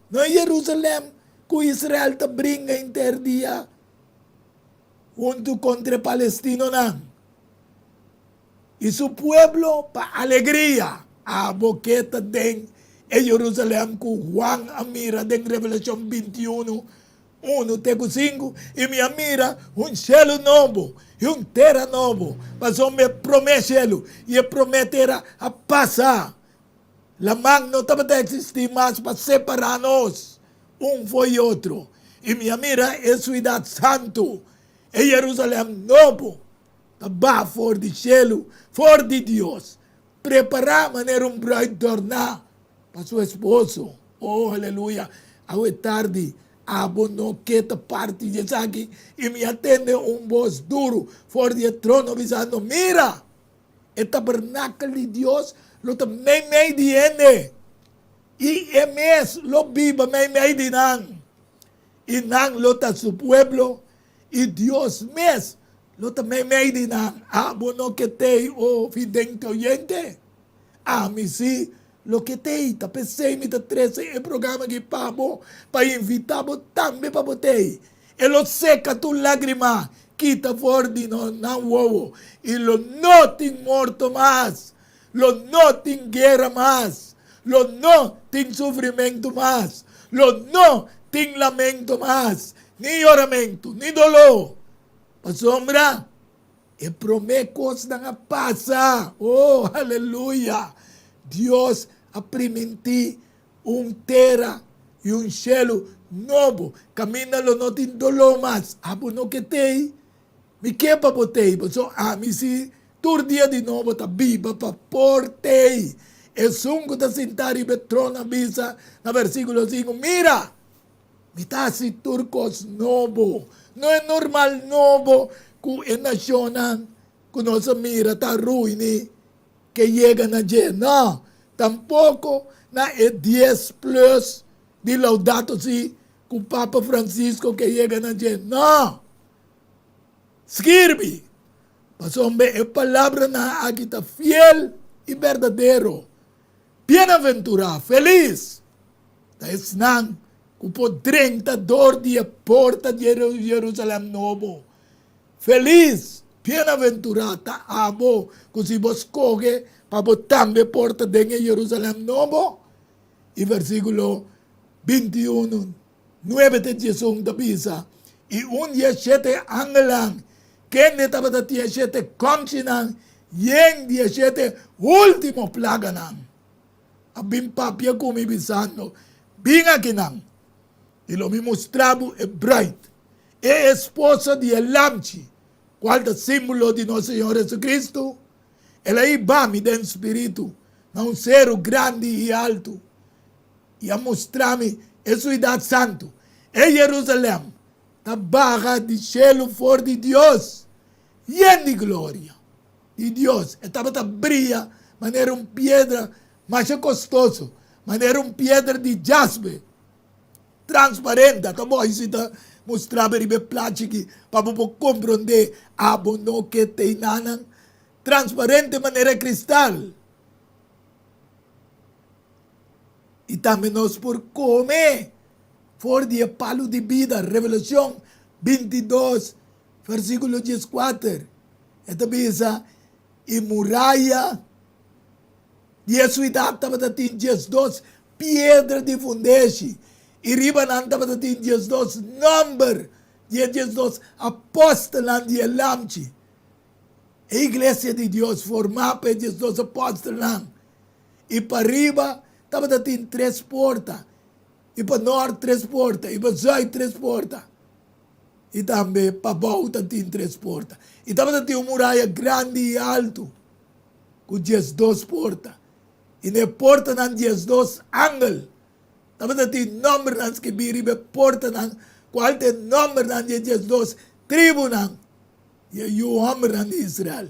No es Jerusalén que Israel te brinca interdía junto contra Palestino. Y su pueblo para alegría. A boqueta de Jerusalén que Juan mira en Revelación 21, 1, 5. Y me mira un cielo nuevo y un tierra nuevo. Pasó, me promete cielo y prometerá a pasar. La mano no estaba a existir más para separarnos un fue y otro. Y mi mira es ciudad santo, es Jerusalén nuevo, va for de cielo, for de Dios, preparar manera un bride tornar para su esposo. Oh, aleluya. Ahora tarde, abono que esta parte de aquí y me atende un voz duro for de trono avisando, mira, el tabernáculo de Dios lo también me viene. Y mes lo viva me de nan. Y nan lo ta su pueblo. Y Dios mes lo también me de nan. Ah, bueno que te, oh, fidente oyente. Ah, mi sí, lo que te, ta pensé, mi ta 13, el programa que pamo, para invitamos también para bote. Y lo seca tu lágrima, quita for di no nan wowo. Y lo no tin muerto más. Lo no tin guerra más. Lo no tin sufrimiento más. Lo no tin lamento más. Ni lloramento, ni dolor. Pasombra, e promecos na pasa. Oh, aleluya. Dios a primiti un terra y un cielo nuevo. Camina lo no tin dolor más. Abo no que te, mi quepa botei. Paso, mi si, tur dia de novo ta viva pa portei. El sungo da sentar y betrona visa, na versículo 5, mira, mitasi turcos novo, no es normal novo, que en nacional, que no se mira, ta ruini, que llegan allí, no, tampoco, na es 10 plus, de laudato si, con Papa Francisco que llegan allí, no, escribe, pasó, es palabra na aquí está fiel y verdadero. Bienaventurado, feliz. Es nan, que por 32 días porta de Jerusalén nuevo. Feliz, bienaventurado, amo, que si vos coge, para también porta de Jerusalén nuevo. Y versículo 21, 9 de Jesús de Pisa. Y un 17 angelan, que ne estaba de 17 conchinan, y en 17 último plaganan. Abim papia kumi bisano. Binga kinang. E lo me mostrava é Bright. É esposa de Elamchi, qual é símbolo de nosso Senhor Jesus Cristo. Ela aí vai dentro do Espírito, um ser grande e alto. E a mostrar-me a cidade santo. É Jerusalém, da barra de cielo for de Deus. E de glória de Deus. Estava a brilhar, mas era uma pedra mais custosa, mas era uma pedra de jaspe, transparente. Então, isso está mostrando para plástico, para compreender a bono que tem nanan, transparente de maneira cristal. E também nós por comer, for de palo de vida, Revelação 22, versículo 14. Esta bisa, e muralha, e a cidade estava a ter 12 pedras de fundeixe, e ribanan estava a ter 12 número, de 12 apóstolos de Elamchi. A igreja de Deus formada por 12 apóstolos. E para riba, estava a ter 3 portas. E para norte 3 portas. E para sul 3 portas. E também para baixo tem 3 portas. E estava a ter uma muralha grande e alta. Com 12 portas. E na porta não 12 ângulos. Estava a ter números que viriam porta não. Qual é o número não de 12 tribos não. E o homem de Israel.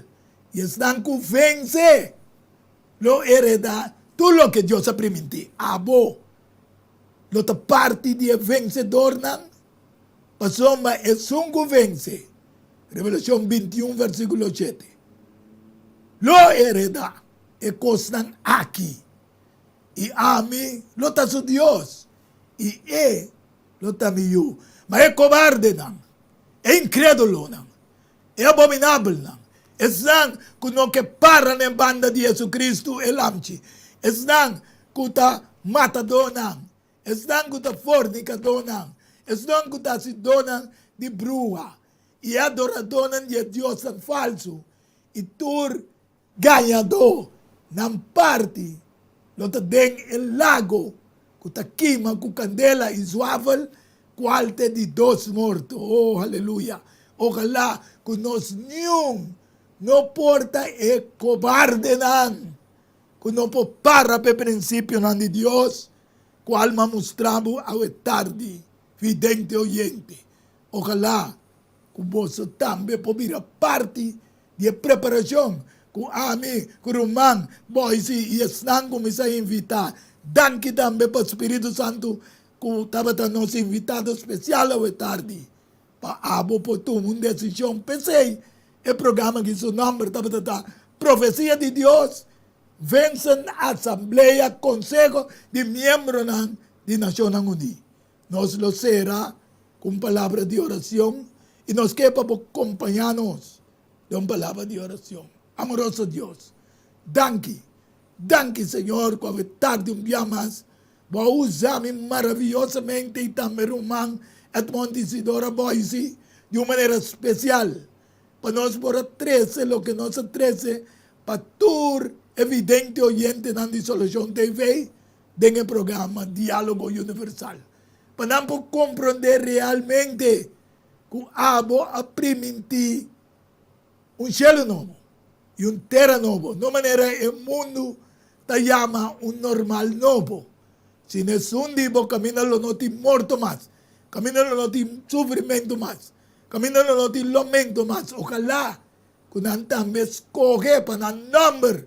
E estão com vencer. Lo hereda tudo o que Deus ha permitido. Abo. Lo ta parte de vencedor não. Passou, mas é um vence. Revelação 21, versículo 7. Lo hereda e costan aqui. E a mim, lo ta su Deus. E lo ta miu. Mas é cobarde não. É incrédulo não. É abominável não. Estão com o que para na banda de Jesus Cristo e Lamchi. Estão com o matador não. Estão com o fornicador não. Estão com a cidona de brua. E adorador de Deus falso. E tu ganhador. Não parte. Lo te den el lago. Com a queima com candela e suavel. Qualte de 2 mortos. Oh, aleluia. Ojalá que nós não porta é cobarde não. Que não para para princípio não de Deus. Qual me mostrava ao tarde. Vidente oyente. Ojalá que você também possa parte de preparação. Que a mim, que o irmão, boys e estão começando a invitar. Dan que também para o Espírito Santo. Que estava nos invitado especial ao tarde. Para abo por tu uma decisão. Pensei, o programa que seu nome estava Profecia de Deus. Vencem a Assembleia, Conselho de Membros de Nações Unidas. Nós lo será com palavra de oração e nos quepa por acompanhar-nos de uma palavra de oração. Amoroso Deus, danke, Senhor, com a tarde dia mais, vou usar-me maravilhosamente e também irmão Edmond Isidora Boise de uma maneira especial, para nós por 13, lo que nós 13, para tur evidente oyente na Dissolução TV, do programa Diálogo Universal. Para não compreender realmente que abo a permitir cielo novo e terra novo. De maneira o mundo te chama normal novo. Se nessun dibo camina lo não tem morto mais, camina lo não tem sofrimento mais, camina lo não tem lamento mais. Ojalá que não também escolhe para número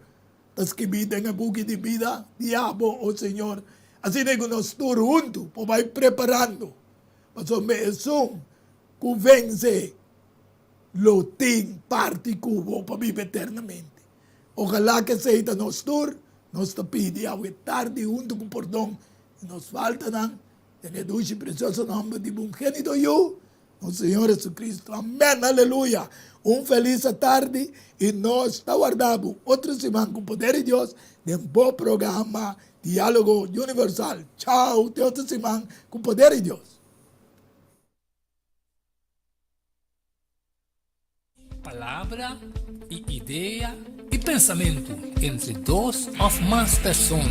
das que vivem na buque de vida, diabo, o Senhor. Assim é que nós todos juntos vai preparando. Mas o mesmo que vence, lo tem parte cubo para viver eternamente. Ojalá que seja nós todos, nós te pedimos a tarde junto com perdão. E nos falta não, em doce precioso nome de Bungénito eu, o Senhor Jesus Cristo. Amém, aleluia. Feliz tarde e nós aguardamos outra semana com o poder de Deus de bom programa Diálogo Universal. Tchau, até outra semana com o poder de Deus. Palavra e ideia e pensamento entre 2 ou mais pessoas.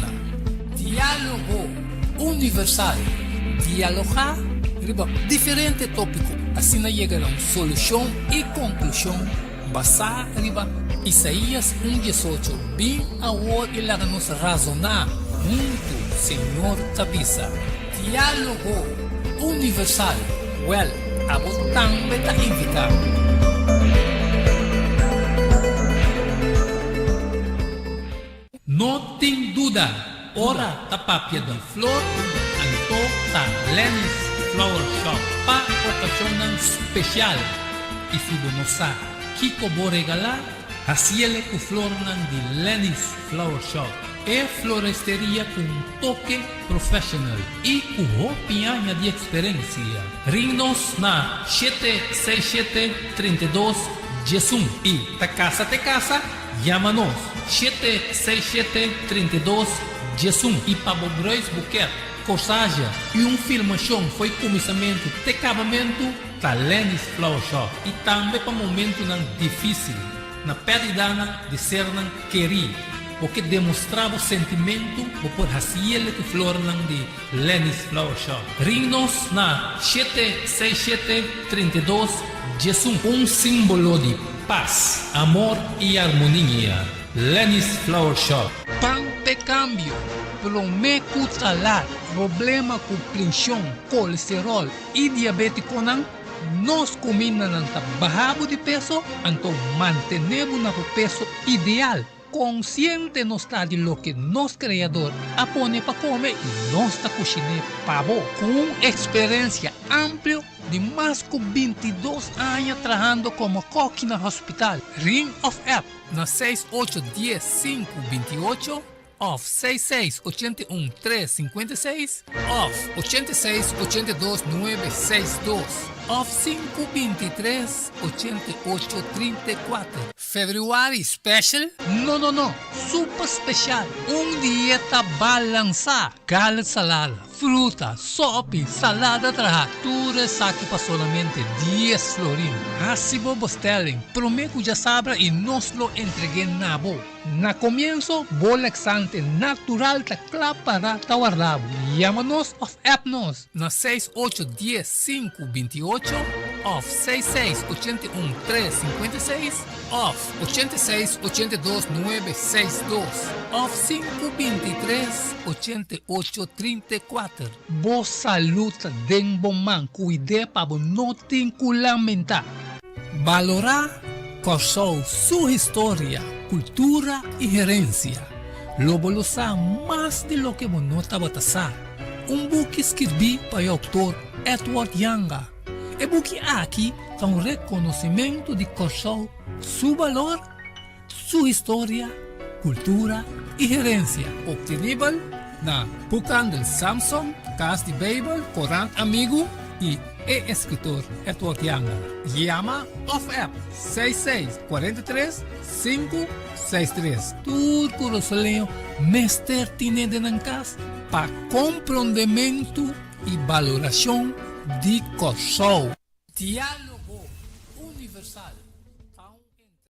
Diálogo Universal. dialogar riba diferente tópico, assim chegar a uma solução e conclusão basada riba Isaías 1:18, bem agora e lá nos razonar junto, Senhor cabeça. Diálogo universal, well, abo também ta invitar. Não tem dúvida, ora tapapia da flor, anto ta Lenny's Flower Shop pa ocasião especial. E se não sabe, Kiko vou regalar, asiele com flor de Lenny's Flower Shop. É floresteria com toque profissional e com roupinha de experiência. Ring-nos na 767-32 Jesum e te casa, chama-nos 767-32 Jesum e para o Grace Buquet, corsagem e filmação foi começamento de acabamento da Lenny's Flower Shop e também para momento difícil, na perda de ser querido. Porque demonstrava o sentimento por raciele que flor de Lenny's Flower Shop. Ring-nos na 767-32 Jesum, símbolo de paz, amor e harmonia. Lenny's Flower Shop. Pan de cambio, prometo talar, problema com pressão, colesterol e diabetes nós combinamos bajamos de peso, então mantenemos o peso ideal. Consciente não está de lo que nosso criador apone para comer e nossa cozinha pavo com experiência ampla de mais de 22 anos trabalhando como coque no hospital. Ring of App na 6810-528 off 6681-356 off 8682-962 off 523-8834. February Special? No. Super Special. Dieta balançada. Carne salada, fruta, sopa, salada tudo aqui para solamente 10 florins. Assim vos telling, prometo já sabra e nos lo entreguei na boa. Na comienzo, bolexante natural ta para tawarlabo. Llámanos of appnos na 6810-528 off 6681-356 off 8682-962 off 523-8834. Boa saúde den bom man, cuide para não ter que lamentar. Valorar Kosovo, sua história, cultura e herência. Lobo lo sabe mais de lo que você estava a book escrevi para o autor Edward Yanga. E book aqui é reconhecimento de Kosovo, seu valor, sua história, cultura e herência. Obtenível na Bucan del Samson, Casa de Bible, Corán Amigo e escritor Edward Yanga. Llama of App 6643-563. Turco Rosaleo, mestre tiene de nancas para compreendimento e valoração de Kosovo. Diálogo universal.